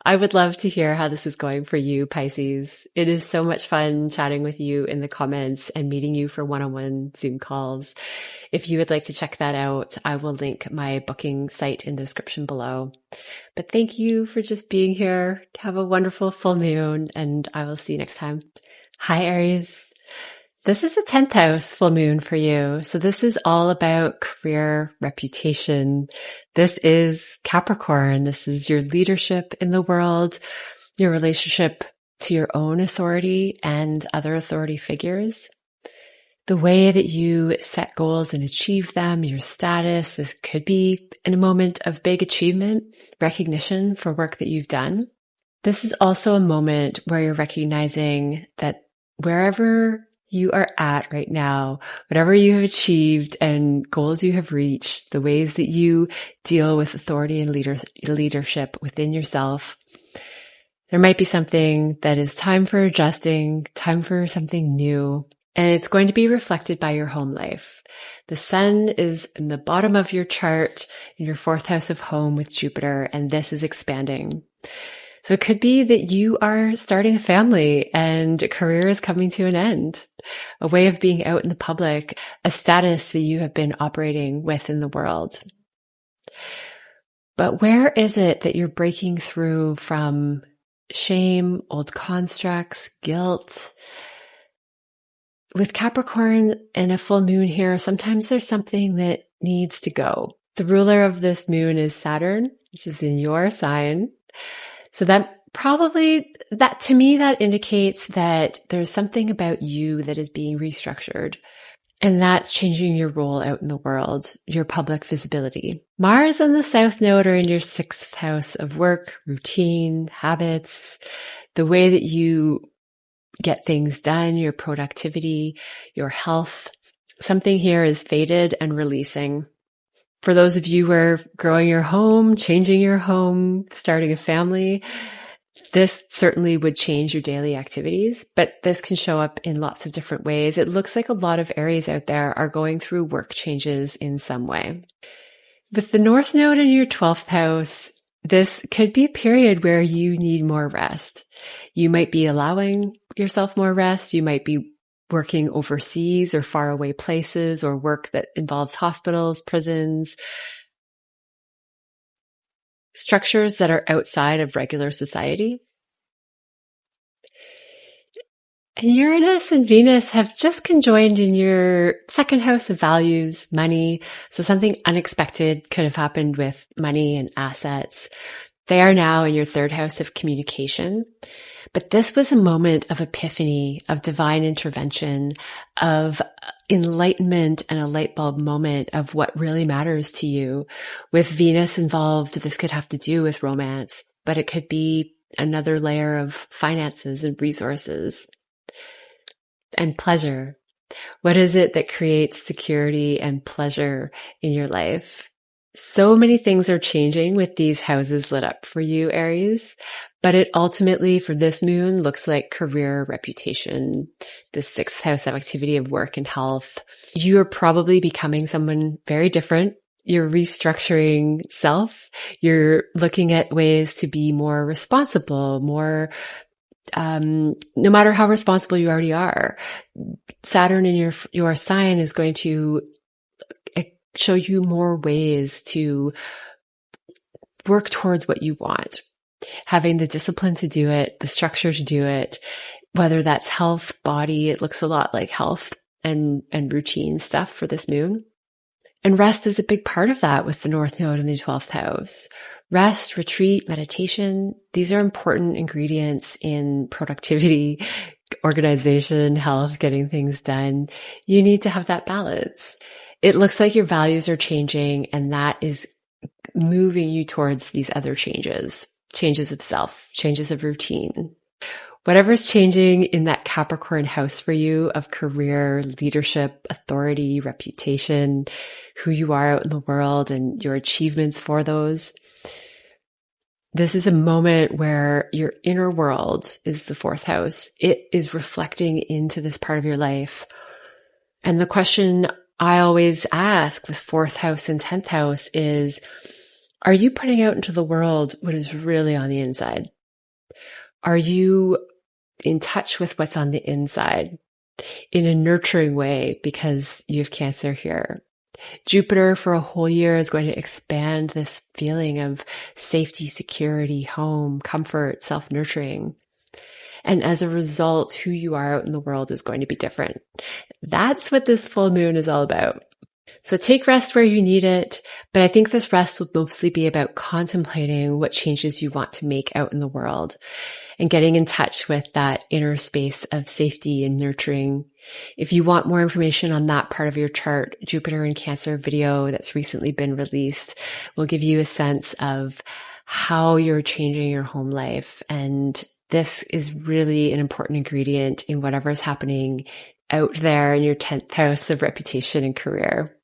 I would love to hear how this is going for you, Pisces. It is so much fun chatting with you in the comments and meeting you for one-on-one Zoom calls. If you would like to check that out, I will link my booking site in the description below. But thank you for just being here. Have a wonderful full moon, and I will see you next time. Hi, Aries. This is a 10th house full moon for you. So this is all about career, reputation. This is Capricorn. This is your leadership in the world, your relationship to your own authority and other authority figures. The way that you set goals and achieve them, your status. This could be in a moment of big achievement, recognition for work that you've done. This is also a moment where you're recognizing that wherever you are at right now, whatever you have achieved and goals you have reached, the ways that you deal with authority and leadership within yourself, there might be something that is time for adjusting, time for something new, and it's going to be reflected by your home life. The sun is in the bottom of your chart in your fourth house of home with Jupiter, and this is expanding. So it could be that you are starting a family and a career is coming to an end, a way of being out in the public, a status that you have been operating with in the world. But where is it that you're breaking through from shame, old constructs, guilt? With Capricorn and a full moon here, sometimes there's something that needs to go. The ruler of this moon is Saturn, which is in your sign. So that Probably that, to me, that indicates that there's something about you that is being restructured. And that's changing your role out in the world, your public visibility. Mars and the South Node are in your 6th house of work, routine, habits, the way that you get things done, your productivity, your health. Something here is faded and releasing. For those of you who are growing your home, changing your home, starting a family, this certainly would change your daily activities, but this can show up in lots of different ways. It looks like a lot of Aries out there are going through work changes in some way. With the North Node in your 12th house, this could be a period where you need more rest. You might be allowing yourself more rest. You might be working overseas or faraway places, or work that involves hospitals, prisons, structures that are outside of regular society. And Uranus and Venus have just conjoined in your 2nd house of values, money. So something unexpected could have happened with money and assets. They are now in your 3rd house of communication. But this was a moment of epiphany, of divine intervention, of enlightenment, and a light bulb moment of what really matters to you. With Venus involved, this could have to do with romance, but it could be another layer of finances and resources and pleasure. What is it that creates security and pleasure in your life? So many things are changing with these houses lit up for you, Aries, but it ultimately, for this moon, looks like career, reputation, the 6th house of activity of work and health. You are probably becoming someone very different. You're restructuring self. You're looking at ways to be more responsible, more no matter how responsible you already are. Saturn in your sign is going to show you more ways to work towards what you want. Having the discipline to do it, the structure to do it, whether that's health, body, it looks a lot like health and routine stuff for this moon. And rest is a big part of that with the North Node in the 12th house. Rest, retreat, meditation, these are important ingredients in productivity, organization, health, getting things done. You need to have that balance. It looks like your values are changing, and that is moving you towards these other changes of self, changes of routine. Whatever's changing in that Capricorn house for you of career, leadership, authority, reputation, who you are out in the world and your achievements for those. This is a moment where your inner world is the 4th house. It is reflecting into this part of your life. And the question I always ask with 4th house and 10th house is, are you putting out into the world what is really on the inside? Are you in touch with what's on the inside in a nurturing way, because you have Cancer here? Jupiter for a whole year is going to expand this feeling of safety, security, home, comfort, self-nurturing. And as a result, who you are out in the world is going to be different. That's what this full moon is all about. So take rest where you need it, but I think this rest will mostly be about contemplating what changes you want to make out in the world and getting in touch with that inner space of safety and nurturing. If you want more information on that part of your chart, Jupiter in Cancer video that's recently been released will give you a sense of how you're changing your home life. And this is really an important ingredient in whatever is happening out there in your 10th house of reputation and career.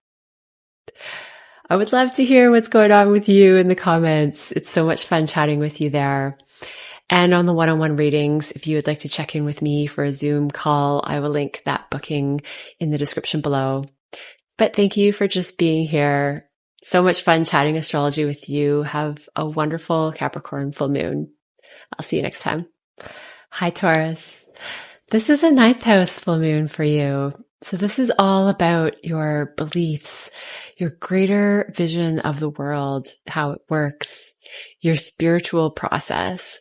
I would love to hear what's going on with you in the comments. It's so much fun chatting with you there. And on the one-on-one readings, if you would like to check in with me for a Zoom call, I will link that booking in the description below. But thank you for just being here. So much fun chatting astrology with you. Have a wonderful Capricorn full moon. I'll see you next time. Hi, Taurus. This is a 9th house full moon for you. So this is all about your beliefs, your greater vision of the world, how it works, your spiritual process.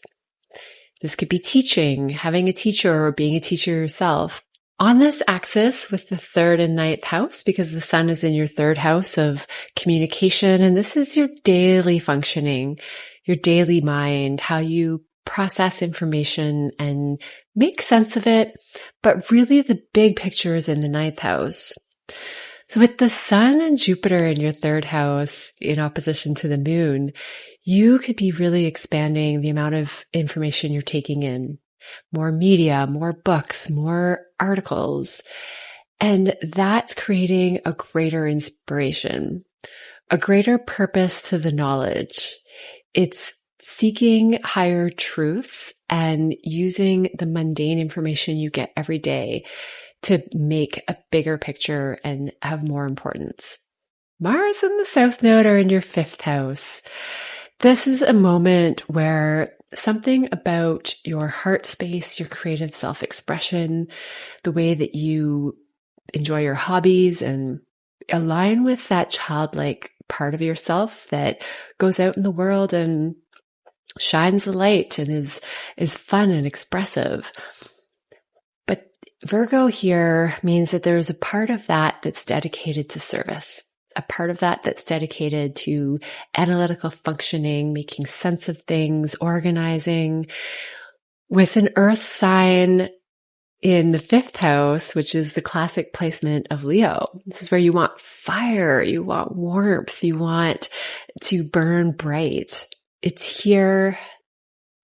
This could be teaching, having a teacher, or being a teacher yourself. On this axis with the 3rd and 9th house, because the sun is in your 3rd house of communication, and this is your daily functioning, your daily mind, how you process information and make sense of it. But really the big picture is in the ninth house. So with the sun and Jupiter in your third house in opposition to the moon, you could be really expanding the amount of information you're taking in. More media, more books, more articles. And that's creating a greater inspiration, a greater purpose to the knowledge. It's seeking higher truths and using the mundane information you get every day to make a bigger picture and have more importance. Mars and the South Node are in your fifth house. This is a moment where something about your heart space, your creative self-expression, the way that you enjoy your hobbies and align with that childlike part of yourself that goes out in the world and shines the light and is fun and expressive. But Virgo here means that there's a part of that that's dedicated to service, a part of that that's dedicated to analytical functioning, making sense of things, organizing. With an earth sign in the fifth house, which is the classic placement of Leo. This is where you want fire, you want warmth, you want to burn bright. It's here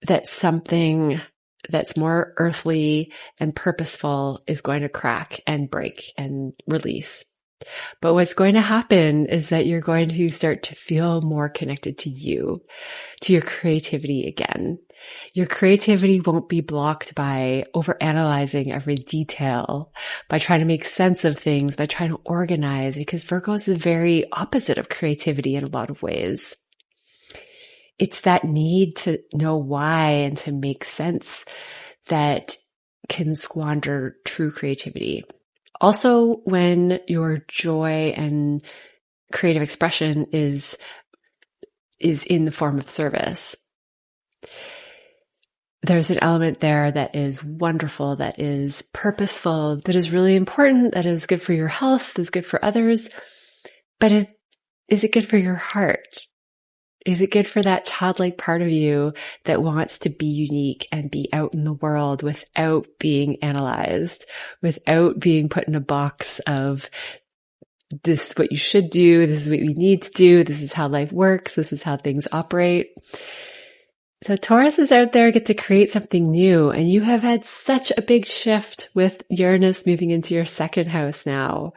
that something that's more earthly and purposeful is going to crack and break and release. But what's going to happen is that you're going to start to feel more connected to you, to your creativity again. Your creativity won't be blocked by overanalyzing every detail, by trying to make sense of things, by trying to organize, because Virgo is the very opposite of creativity in a lot of ways. It's that need to know why and to make sense that can squander true creativity. Also, when your joy and creative expression is in the form of service, there's an element there that is wonderful, that is purposeful, that is really important, that is good for your health, that is good for others. But is it good for your heart? Is it good for that childlike part of you that wants to be unique and be out in the world without being analyzed, without being put in a box of this is what you should do, this is what we need to do, this is how life works, this is how things operate? So Taurus is out there, get to create something new, and you have had such a big shift with Uranus moving into your second house now.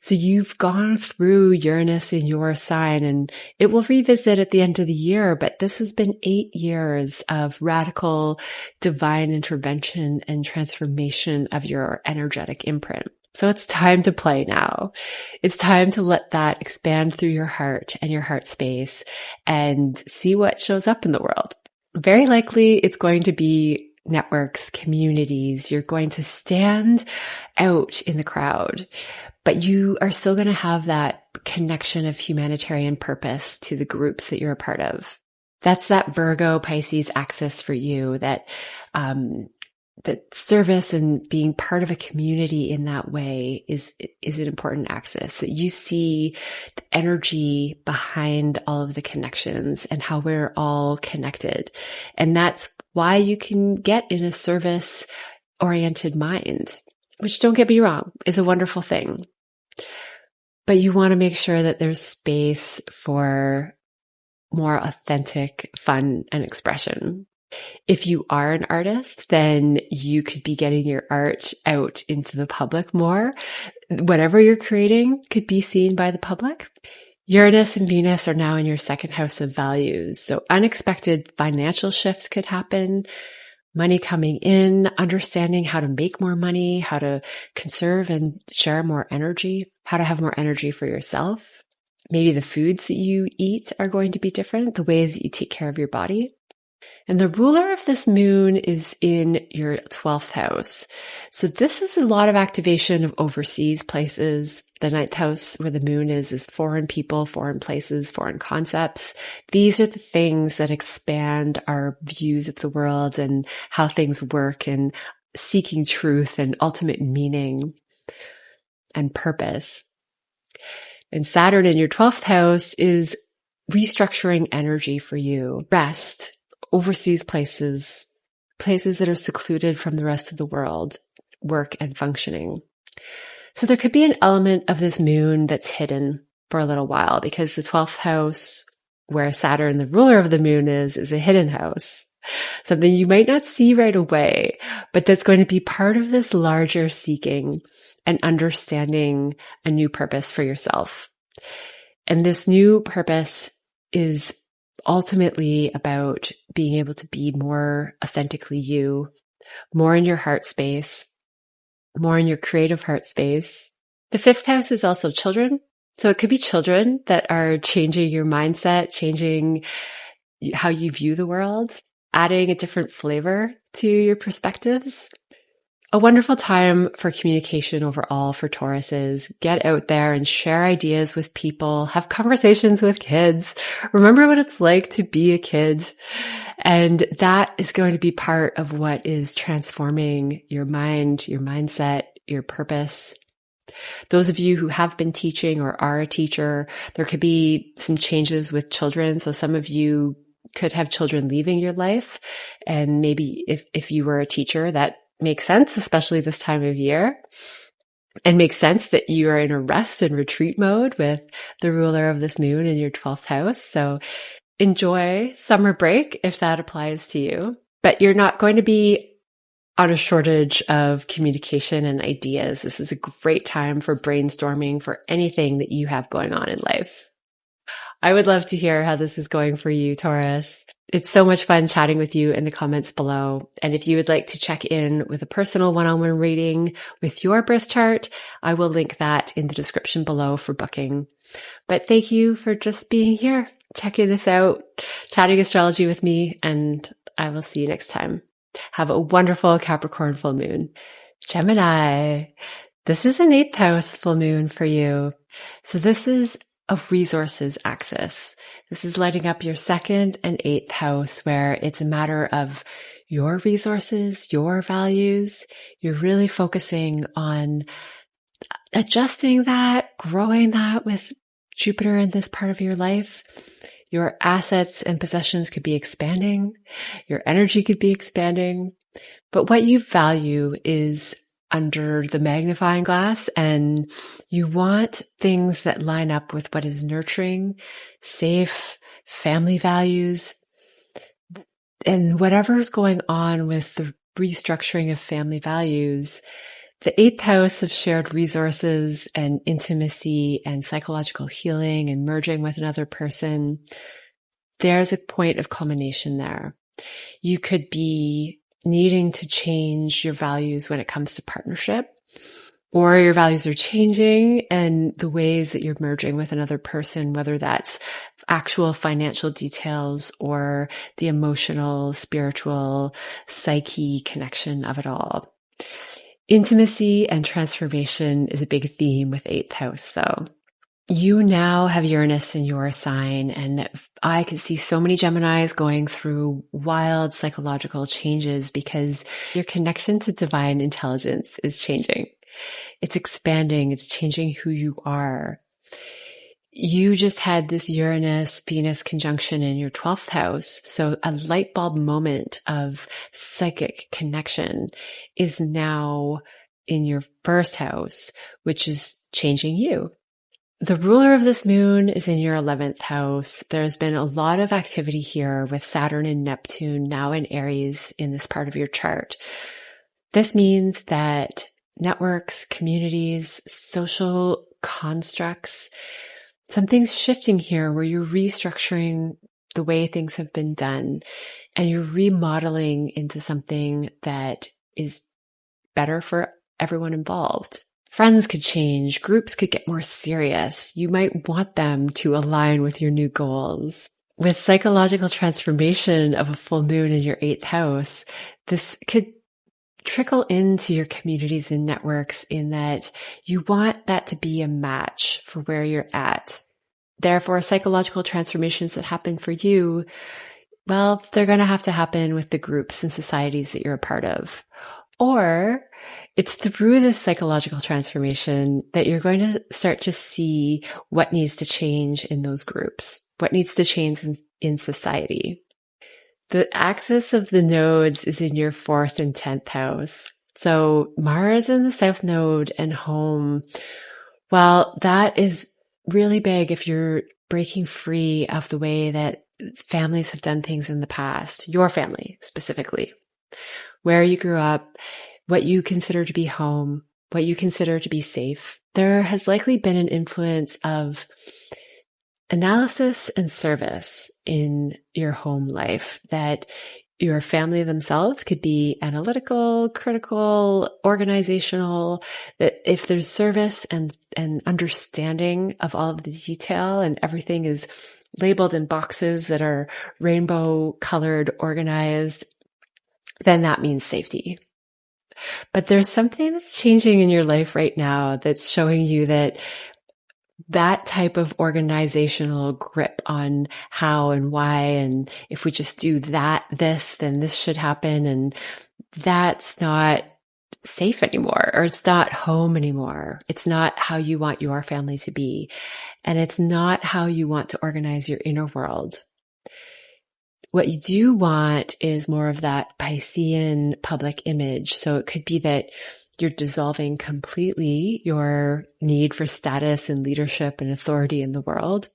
So you've gone through Uranus in your sign, and it will revisit at the end of the year, but this has been 8 years of radical divine intervention and transformation of your energetic imprint. So it's time to play now. It's time to let that expand through your heart and your heart space and see what shows up in the world. Very likely it's going to be networks, communities. You're going to stand out in the crowd, but you are still going to have that connection of humanitarian purpose to the groups that you're a part of. That's that Virgo Pisces axis for you, that service and being part of a community in that way is an important axis, that you see the energy behind all of the connections and how we're all connected. And that's why you can get in a service oriented mind, which, don't get me wrong, is a wonderful thing. But you want to make sure that there's space for more authentic fun and expression. If you are an artist, then you could be getting your art out into the public more. Whatever you're creating could be seen by the public. Uranus and Venus are now in your second house of values. So unexpected financial shifts could happen, money coming in, understanding how to make more money, how to conserve and share more energy, how to have more energy for yourself. Maybe the foods that you eat are going to be different, the ways that you take care of your body. And the ruler of this moon is in your 12th house. So this is a lot of activation of overseas places. The 9th house where the moon is foreign people, foreign places, foreign concepts. These are the things that expand our views of the world and how things work, and seeking truth and ultimate meaning and purpose. And Saturn in your 12th house is restructuring energy for you, rest, overseas places, places that are secluded from the rest of the world, work and functioning. So there could be an element of this moon that's hidden for a little while because the 12th house, where Saturn, the ruler of the moon, is a hidden house. Something you might not see right away, but that's going to be part of this larger seeking and understanding a new purpose for yourself. And this new purpose is ultimately about being able to be more authentically you, more in your heart space, more in your creative heart space. The 5th house is also children. So it could be children that are changing your mindset, changing how you view the world, adding a different flavor to your perspectives. A wonderful time for communication overall for Tauruses. Get out there and share ideas with people, have conversations with kids. Remember what it's like to be a kid. And that is going to be part of what is transforming your mind, your mindset, your purpose. Those of you who have been teaching or are a teacher, there could be some changes with children. So some of you could have children leaving your life. And maybe if you were a teacher, that makes sense, especially this time of year. And makes sense that you are in a rest and retreat mode with the ruler of this moon in your 12th house. So enjoy summer break if that applies to you. But you're not going to be on a shortage of communication and ideas. This is a great time for brainstorming for anything that you have going on in life. I would love to hear how this is going for you, Taurus. It's so much fun chatting with you in the comments below. And if you would like to check in with a personal one-on-one reading with your birth chart, I will link that in the description below for booking. But thank you for just being here, checking this out, chatting astrology with me, and I will see you next time. Have a wonderful Capricorn full moon. Gemini, this is an 8th house full moon for you. So this is a resources axis. This is lighting up your 2nd and 8th house, where it's a matter of your resources, your values. You're really focusing on adjusting that, growing that with Jupiter in this part of your life. Your assets and possessions could be expanding. Your energy could be expanding. But what you value is under the magnifying glass, and you want things that line up with what is nurturing, safe, family values, and whatever's going on with the restructuring of family values. The 8th house of shared resources and intimacy and psychological healing and merging with another person, there's a point of culmination there. You could be needing to change your values when it comes to partnership, or your values are changing and the ways that you're merging with another person, whether that's actual financial details or the emotional, spiritual, psyche connection of it all. Intimacy and transformation is a big theme with 8th house, though. You now have Uranus in your sign, and I could see so many Geminis going through wild psychological changes because your connection to divine intelligence is changing. It's expanding. It's changing who you are. You just had this Uranus-Venus conjunction in your 12th house. So a light bulb moment of psychic connection is now in your 1st house, which is changing you. The ruler of this moon is in your 11th house. There's been a lot of activity here with Saturn and Neptune now in Aries in this part of your chart. This means that networks, communities, social constructs, something's shifting here where you're restructuring the way things have been done and you're remodeling into something that is better for everyone involved. Friends could change. Groups could get more serious. You might want them to align with your new goals. With psychological transformation of a full moon in your 8th house, this could trickle into your communities and networks in that you want that to be a match for where you're at. Therefore, psychological transformations that happen for you, well, they're going to have to happen with the groups and societies that you're a part of. Or it's through this psychological transformation that you're going to start to see what needs to change in those groups, what needs to change in society. The axis of the nodes is in your 4th and 10th house. So Mars in the South Node and home, well, that is really big if you're breaking free of the way that families have done things in the past, your family specifically, where you grew up, what you consider to be home, what you consider to be safe. There has likely been an influence of analysis and service in your home life, that your family themselves could be analytical, critical, organizational, that if there's service and understanding of all of the detail and everything is labeled in boxes that are rainbow colored, organized, then that means safety. But there's something that's changing in your life right now that's showing you that type of organizational grip on how and why, and if we just do this, then this should happen, and that's not safe anymore, or it's not home anymore. It's not how you want your family to be, and it's not how you want to organize your inner world. What you do want is more of that Piscean public image. So it could be that you're dissolving completely your need for status and leadership and authority in the world,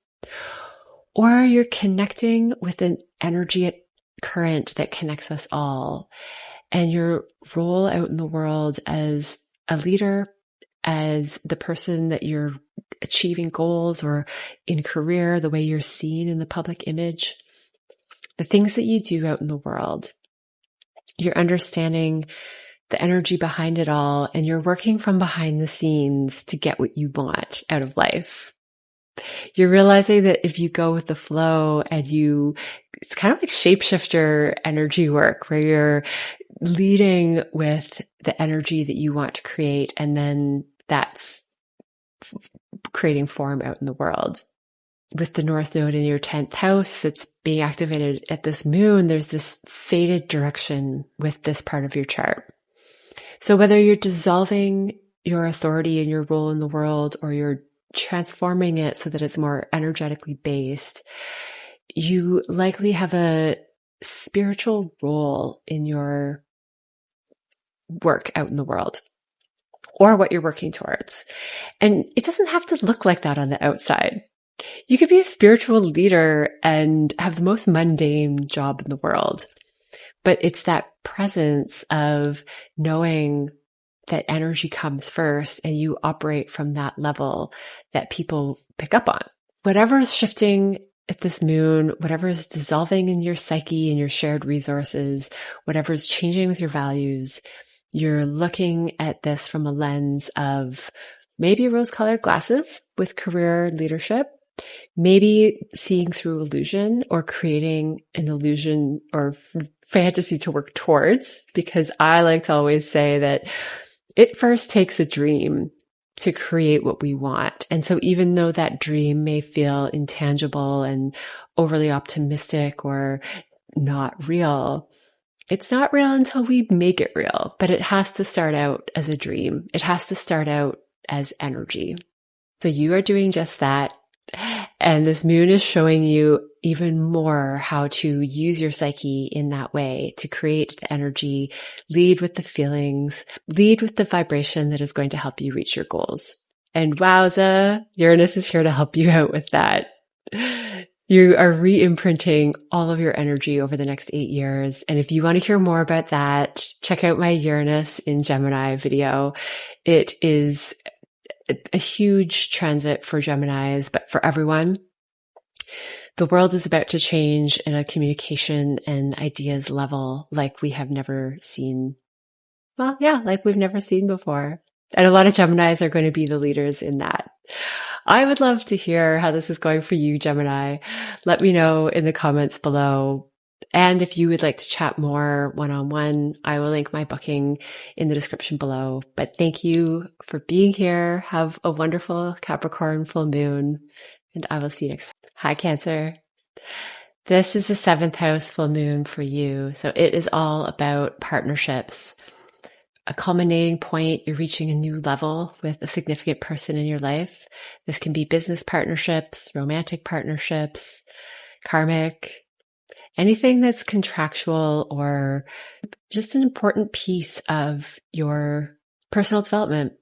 or you're connecting with an energy current that connects us all, and your role out in the world as a leader, as the person that you're achieving goals, or in career, the way you're seen in the public image, the things that you do out in the world, you're understanding the energy behind it all, and you're working from behind the scenes to get what you want out of life. You're realizing that if you go with the flow and it's kind of like shapeshifter energy work, where you're leading with the energy that you want to create, and then that's creating form out in the world. With the North Node in your 10th house that's being activated at this moon, there's this fated direction with this part of your chart. So whether you're dissolving your authority and your role in the world, or you're transforming it so that it's more energetically based, you likely have a spiritual role in your work out in the world, or what you're working towards. And it doesn't have to look like that on the outside. You could be a spiritual leader and have the most mundane job in the world. But it's that presence of knowing that energy comes first, and you operate from that level that people pick up on. Whatever is shifting at this moon, whatever is dissolving in your psyche and your shared resources, whatever is changing with your values, you're looking at this from a lens of maybe rose-colored glasses with career leadership, maybe seeing through illusion, or creating an illusion or fantasy to work towards, because I like to always say that it first takes a dream to create what we want. And so even though that dream may feel intangible and overly optimistic or not real, it's not real until we make it real. But it has to start out as a dream. It has to start out as energy. So you are doing just that. And this moon is showing you even more how to use your psyche in that way to create the energy, lead with the feelings, lead with the vibration that is going to help you reach your goals. And wowza, Uranus is here to help you out with that. You are re-imprinting all of your energy over the next 8 years. And if you want to hear more about that, check out my Uranus in Gemini video. It is a huge transit for Geminis, but for everyone. The world is about to change in a communication and ideas level like we have never seen. Well, yeah, like we've never seen before. And a lot of Geminis are going to be the leaders in that. I would love to hear how this is going for you, Gemini. Let me know in the comments below. And if you would like to chat more one-on-one, I will link my booking in the description below. But thank you for being here. Have a wonderful Capricorn full moon, and I will see you next time. Hi, Cancer. This is the 7th house full moon for you. So it is all about partnerships. A culminating point, you're reaching a new level with a significant person in your life. This can be business partnerships, romantic partnerships, karmic. anything that's contractual or just an important piece of your personal development.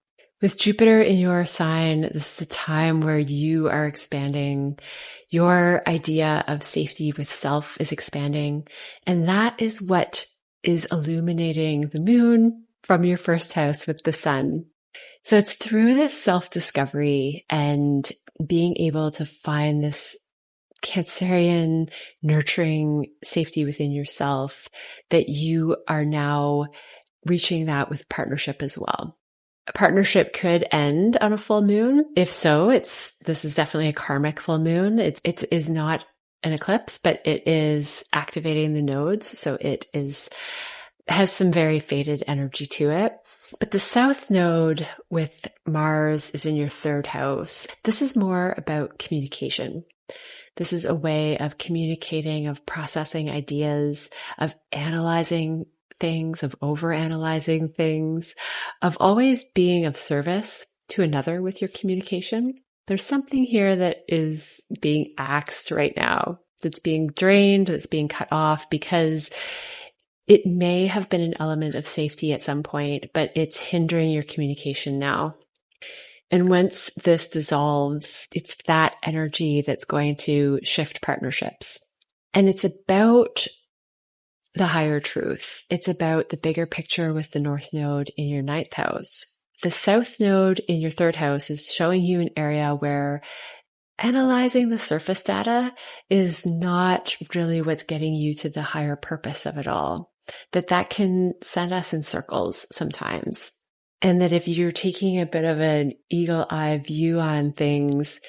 With Jupiter in your sign, this is the time where you are expanding. Your idea of safety with self is expanding. And that is what is illuminating the moon from your first house with the sun. So it's through this self-discovery and being able to find this Cancerian nurturing safety within yourself that you are now reaching that with partnership as well. A partnership could end on a full moon. If so, this is definitely a karmic full moon. It is not an eclipse, but it is activating the nodes. So has some very faded energy to it. But the south node with Mars is in your third house. This is more about communication. This is a way of communicating, of processing ideas, of analyzing things, of overanalyzing things, of always being of service to another with your communication. There's something here that is being axed right now, that's being drained, that's being cut off, because it may have been an element of safety at some point, but it's hindering your communication now. And once this dissolves, it's that energy that's going to shift partnerships. And it's about the higher truth. It's about the bigger picture with the north node in your ninth house. The south node in your third house is showing you an area where analyzing the surface data is not really what's getting you to the higher purpose of it all. That can send us in circles sometimes. And that if you're taking a bit of an eagle eye view on things,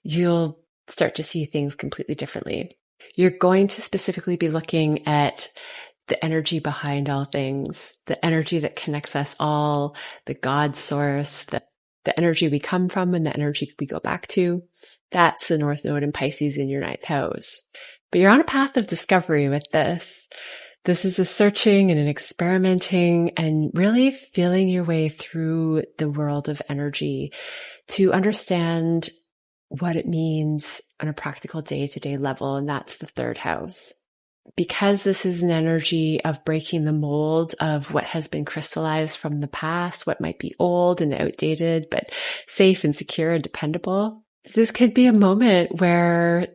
you'll start to see things completely differently. You're going to specifically be looking at the energy behind all things, the energy that connects us all, the God source, the energy we come from and the energy we go back to. That's the North Node in Pisces in your ninth house. But you're on a path of discovery with this. This is a searching and an experimenting and really feeling your way through the world of energy to understand what it means on a practical day-to-day level. And that's the third house. Because this is an energy of breaking the mold of what has been crystallized from the past, what might be old and outdated, but safe and secure and dependable. This could be a moment where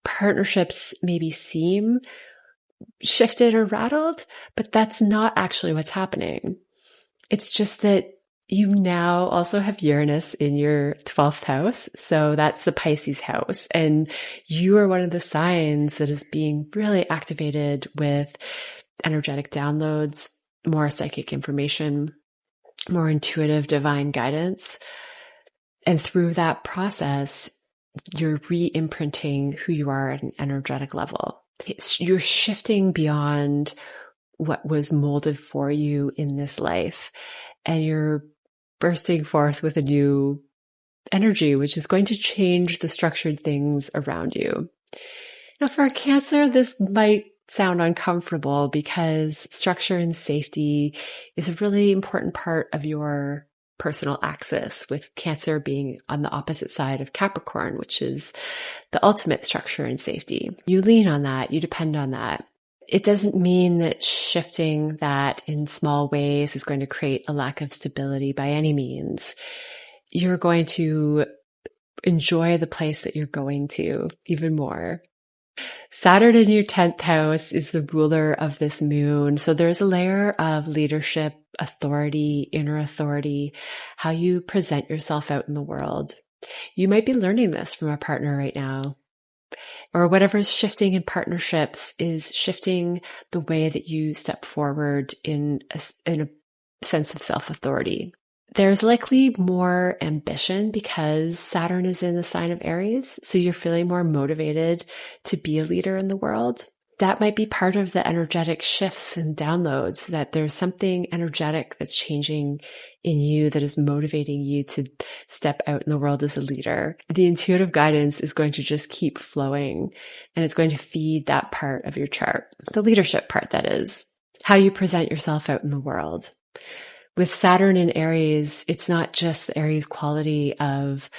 partnerships maybe seem shifted or rattled, but that's not actually what's happening. It's just that you now also have Uranus in your 12th house. So that's the Pisces house. And you are one of the signs that is being really activated with energetic downloads, more psychic information, more intuitive divine guidance. And through that process, you're re-imprinting who you are at an energetic level. You're shifting beyond what was molded for you in this life, and you're bursting forth with a new energy, which is going to change the structured things around you. Now, for a Cancer, this might sound uncomfortable because structure and safety is a really important part of your personal axis, with Cancer being on the opposite side of Capricorn, which is the ultimate structure and safety. You lean on that, you depend on that. It doesn't mean that shifting that in small ways is going to create a lack of stability by any means. You're going to enjoy the place that you're going to even more. Saturn in your 10th house is the ruler of this moon. So there's a layer of leadership, authority, inner authority, how you present yourself out in the world. You might be learning this from a partner right now. Or whatever's shifting in partnerships is shifting the way that you step forward in a sense of self-authority. There's likely more ambition because Saturn is in the sign of Aries. So you're feeling more motivated to be a leader in the world. That might be part of the energetic shifts and downloads, that there's something energetic that's changing in you that is motivating you to step out in the world as a leader. The intuitive guidance is going to just keep flowing, and it's going to feed that part of your chart. The leadership part, that is, how you present yourself out in the world. With Saturn in Aries, it's not just the Aries quality of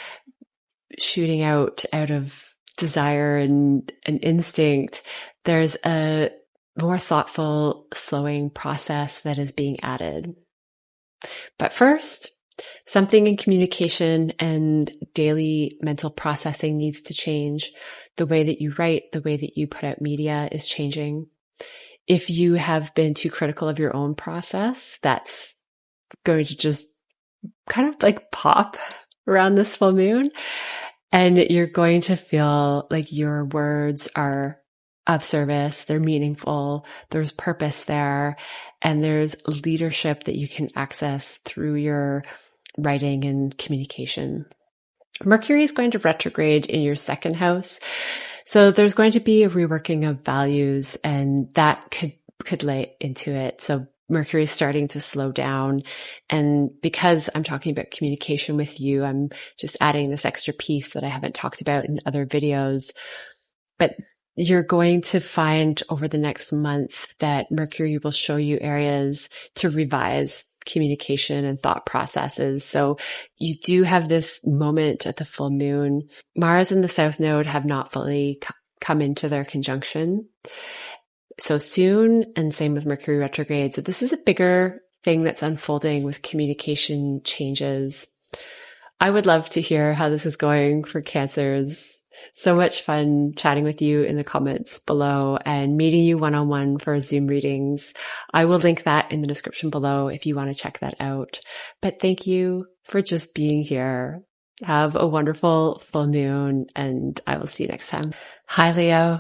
shooting out of desire and an instinct, there's a more thoughtful, slowing process that is being added. But first, something in communication and daily mental processing needs to change. The way that you write, the way that you put out media is changing. If you have been too critical of your own process, that's going to just kind of like pop around this full moon. And you're going to feel like your words are of service, they're meaningful, there's purpose there, and there's leadership that you can access through your writing and communication. Mercury is going to retrograde in your second house. So there's going to be a reworking of values, and that could lay into it. So Mercury is starting to slow down. And because I'm talking about communication with you, I'm just adding this extra piece that I haven't talked about in other videos. But you're going to find over the next month that Mercury will show you areas to revise communication and thought processes. So you do have this moment at the full moon. Mars and the South Node have not fully come into their conjunction so soon, and same with Mercury retrograde. So this is a bigger thing that's unfolding with communication changes. I would love to hear how this is going for Cancers. So much fun chatting with you in the comments below and meeting you one-on-one for Zoom readings. I will link that in the description below if you want to check that out. But thank you for just being here. Have a wonderful full moon, and I will see you next time. Hi, Leo.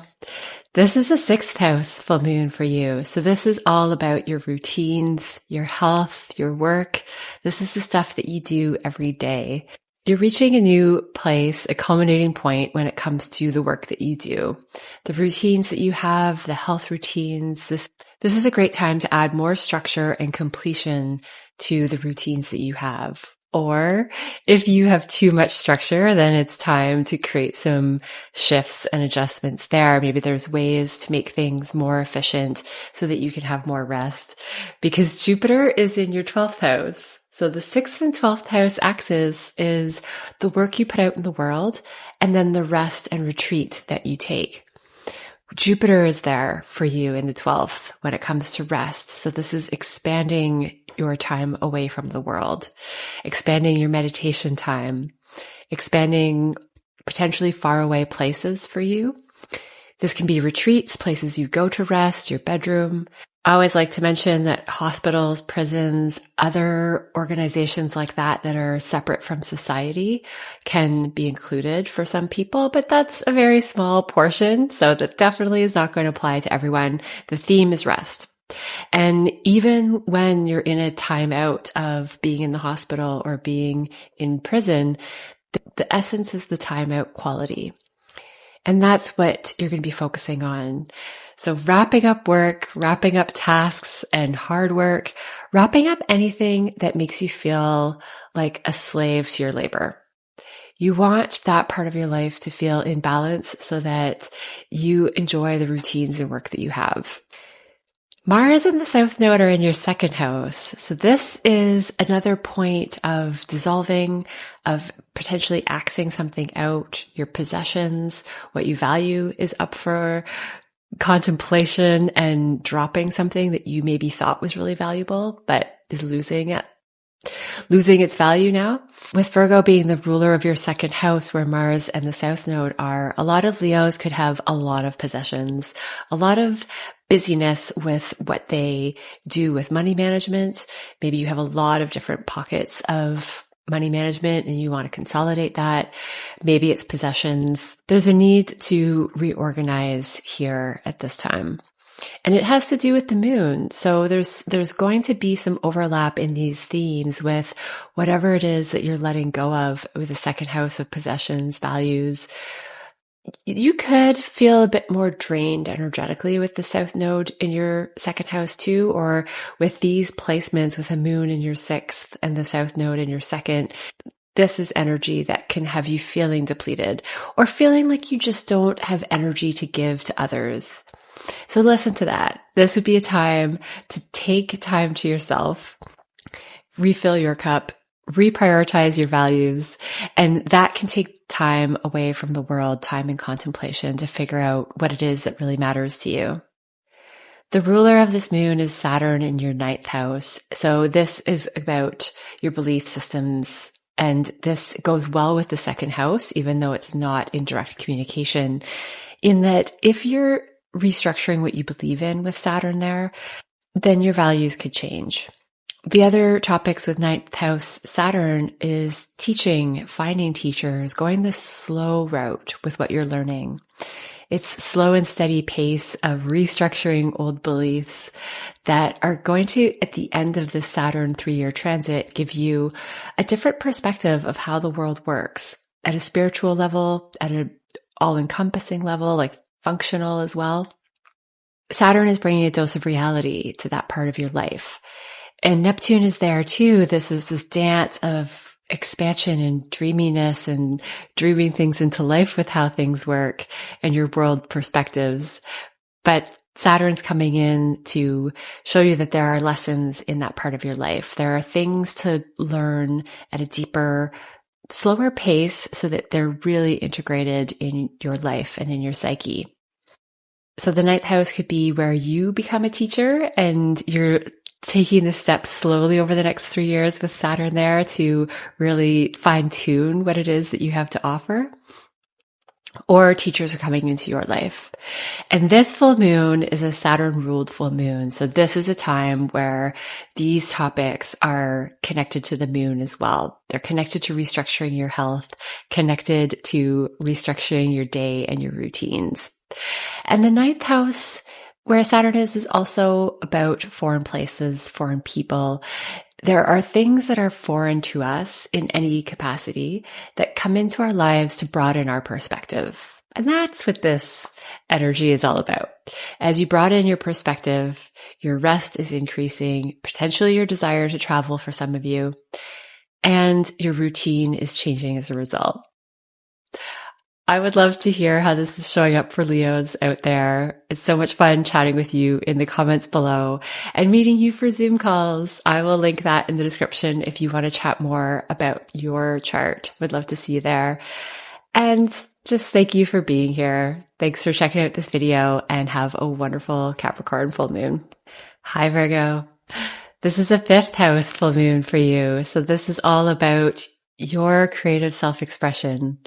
This is the 6th house full moon for you. So this is all about your routines, your health, your work. This is the stuff that you do every day. You're reaching a new place, a culminating point when it comes to the work that you do. The routines that you have, the health routines, this is a great time to add more structure and completion to the routines that you have. Or if you have too much structure, then it's time to create some shifts and adjustments there. Maybe there's ways to make things more efficient so that you can have more rest, because Jupiter is in your 12th house. So the 6th and 12th house axis is the work you put out in the world and then the rest and retreat that you take. Jupiter is there for you in the 12th when it comes to rest. So this is expanding your time away from the world, expanding your meditation time, expanding potentially far away places for you. This can be retreats, places you go to rest, your bedroom. I always like to mention that hospitals, prisons, other organizations like that are separate from society can be included for some people, but that's a very small portion. So that definitely is not going to apply to everyone. The theme is rest. And even when you're in a timeout of being in the hospital or being in prison, the essence is the timeout quality. And that's what you're going to be focusing on. So wrapping up work, wrapping up tasks and hard work, wrapping up anything that makes you feel like a slave to your labor. You want that part of your life to feel in balance so that you enjoy the routines and work that you have. Mars and the South Node are in your second house. So this is another point of dissolving, of potentially axing something out. Your possessions, what you value is up for contemplation and dropping something that you maybe thought was really valuable, but is losing its value now. With Virgo being the ruler of your second house where Mars and the South Node are, a lot of Leos could have a lot of possessions, a lot of busyness with what they do with money management. Maybe you have a lot of different pockets of money management and you want to consolidate that. Maybe it's possessions. There's a need to reorganize here at this time. And it has to do with the moon. So there's going to be some overlap in these themes with whatever it is that you're letting go of with the second house of possessions, values. You could feel a bit more drained energetically with the South Node in your second house too, or with these placements with a moon in your 6th and the South Node in your 2nd. This is energy that can have you feeling depleted or feeling like you just don't have energy to give to others. So listen to that. This would be a time to take time to yourself, refill your cup, reprioritize your values. And that can take time away from the world, time and contemplation to figure out what it is that really matters to you. The ruler of this moon is Saturn in your ninth house. So this is about your belief systems. And this goes well with the second house, even though it's not in direct communication, in that if you're restructuring what you believe in with Saturn there, then your values could change. The other topics with ninth house Saturn is teaching, finding teachers, going the slow route with what you're learning. It's slow and steady pace of restructuring old beliefs that are going to, at the end of this Saturn 3-year transit, give you a different perspective of how the world works at a spiritual level, at an all-encompassing level, like functional as well. Saturn is bringing a dose of reality to that part of your life. And Neptune is there too. This is this dance of expansion and dreaminess and dreaming things into life with how things work and your world perspectives. But Saturn's coming in to show you that there are lessons in that part of your life. There are things to learn at a deeper, slower pace so that they're really integrated in your life and in your psyche. So the ninth house could be where you become a teacher and you're taking the steps slowly over the next 3 years with Saturn there to really fine tune what it is that you have to offer. Or teachers are coming into your life. And this full moon is a Saturn ruled full moon. So this is a time where these topics are connected to the moon as well. They're connected to restructuring your health, connected to restructuring your day and your routines. And the ninth house, where Saturn is also about foreign places, foreign people. There are things that are foreign to us in any capacity that come into our lives to broaden our perspective. And that's what this energy is all about. As you broaden your perspective, your rest is increasing, potentially your desire to travel for some of you, and your routine is changing as a result. I would love to hear how this is showing up for Leos out there. It's so much fun chatting with you in the comments below and meeting you for Zoom calls. I will link that in the description if you want to chat more about your chart. Would love to see you there. And just thank you for being here. Thanks for checking out this video and have a wonderful Capricorn full moon. Hi, Virgo. This is a 5th house full moon for you. So this is all about your creative self-expression.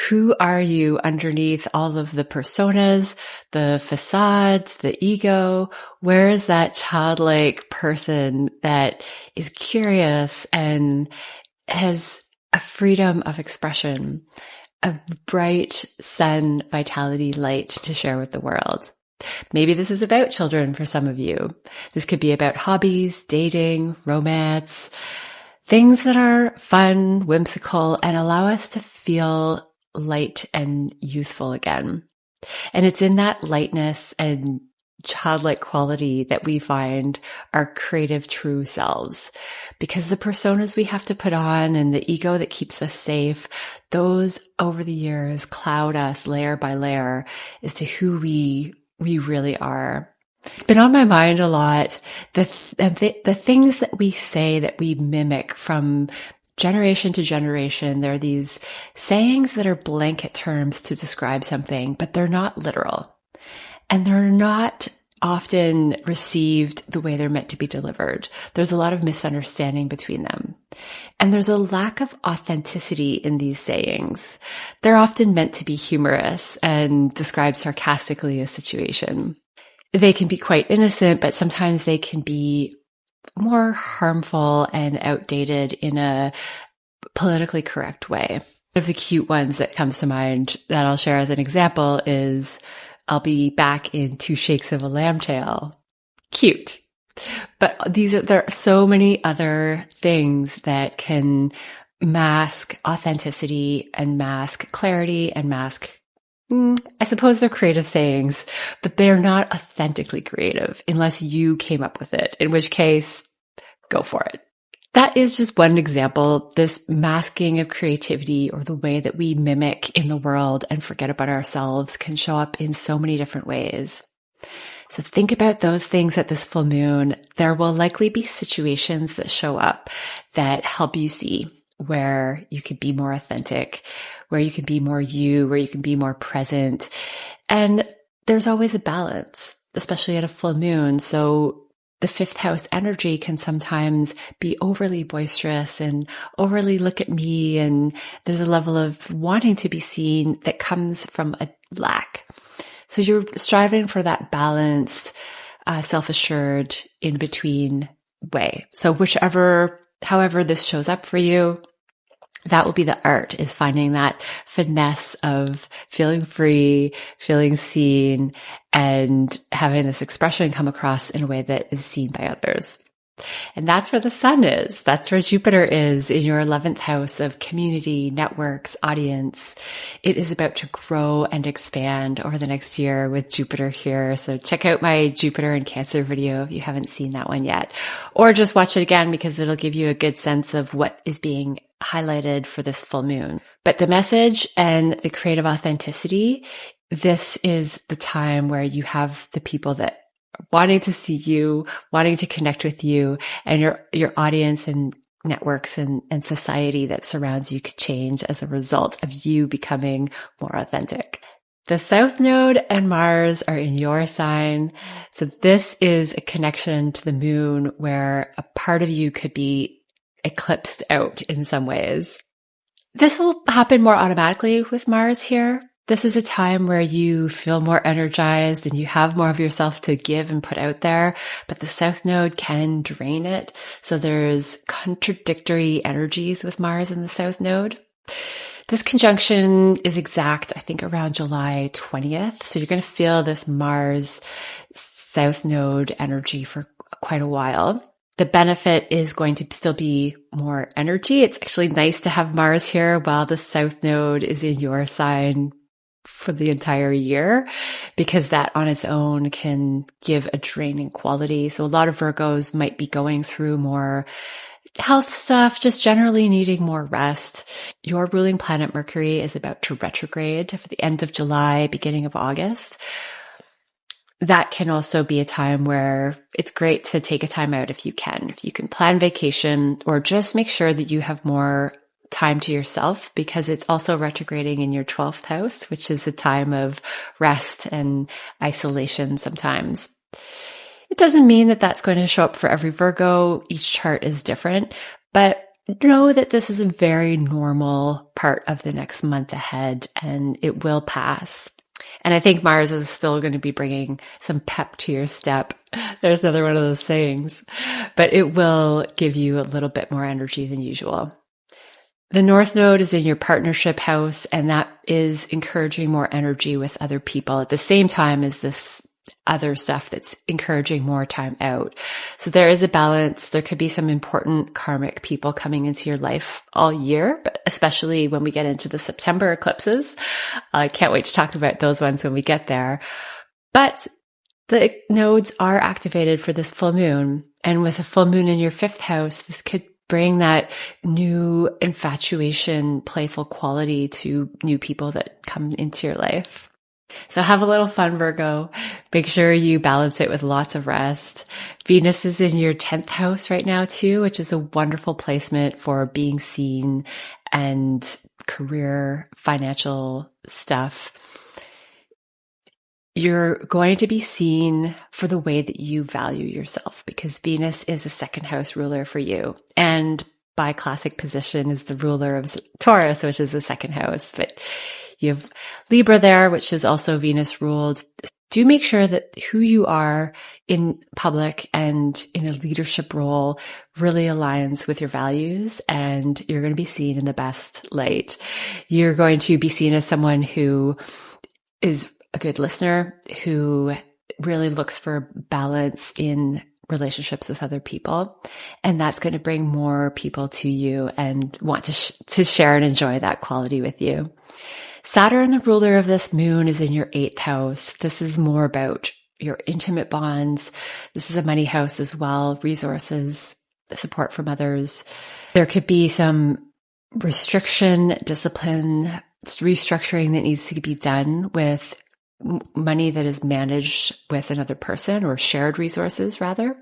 Who are you underneath all of the personas, the facades, the ego? Where is that childlike person that is curious and has a freedom of expression, a bright sun, vitality, light to share with the world? Maybe this is about children for some of you. This could be about hobbies, dating, romance, things that are fun, whimsical, and allow us to feel light and youthful again. And it's in that lightness and childlike quality that we find our creative true selves. Because the personas we have to put on and the ego that keeps us safe, those over the years cloud us layer by layer as to who we really are. It's been on my mind a lot, the things that we say that we mimic from generation to generation. There are these sayings that are blanket terms to describe something, but they're not literal. And they're not often received the way they're meant to be delivered. There's a lot of misunderstanding between them. And there's a lack of authenticity in these sayings. They're often meant to be humorous and describe sarcastically a situation. They can be quite innocent, but sometimes they can be more harmful and outdated in a politically correct way. One of the cute ones that comes to mind that I'll share as an example is, I'll be back in 2 shakes of a lamb tail. Cute. But there are so many other things that can mask authenticity and mask clarity and mask, I suppose they're creative sayings, but they're not authentically creative unless you came up with it, in which case, go for it. That is just one example. This masking of creativity or the way that we mimic in the world and forget about ourselves can show up in so many different ways. So think about those things at this full moon. There will likely be situations that show up that help you see where you could be more authentic, where you can be more you, where you can be more present. And there's always a balance, especially at a full moon. So the fifth house energy can sometimes be overly boisterous and overly look at me. And there's a level of wanting to be seen that comes from a lack. So you're striving for that balanced, self-assured, in between way. So however this shows up for you, that will be the art, is finding that finesse of feeling free, feeling seen, and having this expression come across in a way that is seen by others. And that's where the sun is. That's where Jupiter is, in your 11th house of community, networks, audience. It is about to grow and expand over the next year with Jupiter here. So check out my Jupiter and Cancer video if you haven't seen that one yet, or just watch it again because it'll give you a good sense of what is being highlighted for this full moon. But the message and the creative authenticity, this is the time where you have the people that wanting to see you, wanting to connect with you, and your audience and networks and society that surrounds you could change as a result of you becoming more authentic. The South Node and Mars are in your sign. So this is a connection to the moon where a part of you could be eclipsed out in some ways. This will happen more automatically with Mars here. This is a time where you feel more energized and you have more of yourself to give and put out there, but the South Node can drain it. So there's contradictory energies with Mars in the South Node. This conjunction is exact, I think, around July 20th. So you're going to feel this Mars South Node energy for quite a while. The benefit is going to still be more energy. It's actually nice to have Mars here while the South Node is in your sign for the entire year, because that on its own can give a draining quality. So a lot of Virgos might be going through more health stuff, just generally needing more rest. Your ruling planet Mercury is about to retrograde for the end of July, beginning of August. That can also be a time where it's great to take a time out if you can. If you can plan vacation, or just make sure that you have more time to yourself, because it's also retrograding in your 12th house, which is a time of rest and isolation sometimes. It doesn't mean that that's going to show up for every Virgo. Each chart is different, but know that this is a very normal part of the next month ahead, and it will pass. And I think Mars is still going to be bringing some pep to your step. There's another one of those sayings, but it will give you a little bit more energy than usual. The North Node is in your partnership house, and that is encouraging more energy with other people at the same time as this other stuff that's encouraging more time out. So there is a balance. There could be some important karmic people coming into your life all year, but especially when we get into the September eclipses. I can't wait to talk about those ones when we get there. But the nodes are activated for this full moon. And with a full moon in your fifth house, this could bring that new infatuation, playful quality to new people that come into your life. So have a little fun, Virgo. Make sure you balance it with lots of rest. Venus is in your 10th house right now too, which is a wonderful placement for being seen and career, financial stuff. You're going to be seen for the way that you value yourself, because Venus is a second house ruler for you. And by classic position is the ruler of Taurus, which is the second house. But you have Libra there, which is also Venus ruled. Do make sure that who you are in public and in a leadership role really aligns with your values, and you're going to be seen in the best light. You're going to be seen as someone who is a good listener, who really looks for balance in relationships with other people. And that's going to bring more people to you and want to share and enjoy that quality with you. Saturn, the ruler of this moon, is in your 8th house. This is more about your intimate bonds. This is a money house as well, resources, support from others. There could be some restriction, discipline, restructuring that needs to be done with money that is managed with another person, or shared resources rather.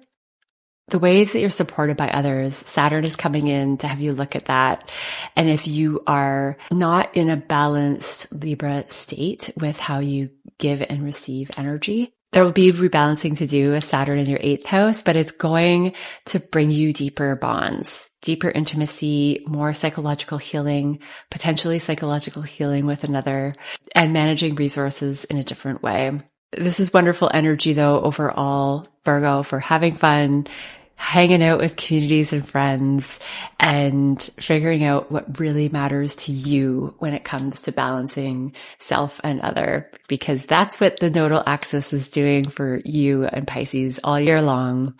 The ways that you're supported by others, Saturn is coming in to have you look at that. And if you are not in a balanced Libra state with how you give and receive energy, there will be rebalancing to do with Saturn in your 8th house, but it's going to bring you deeper bonds, deeper intimacy, more psychological healing, potentially psychological healing with another, and managing resources in a different way. This is wonderful energy though, overall, Virgo, for having fun, hanging out with communities and friends, and figuring out what really matters to you when it comes to balancing self and other, because that's what the nodal axis is doing for you and Pisces all year long.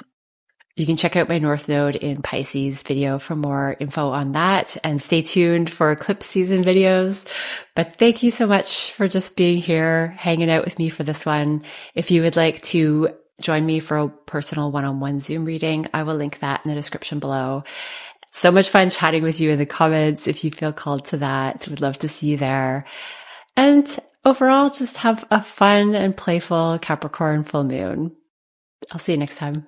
You can check out my North Node in Pisces video for more info on that, and stay tuned for eclipse season videos. But thank you so much for just being here, hanging out with me for this one. If you would like to join me for a personal one-on-one Zoom reading, I will link that in the description below. So much fun chatting with you in the comments if you feel called to that. Would love to see you there. And overall, just have a fun and playful Capricorn full moon. I'll see you next time.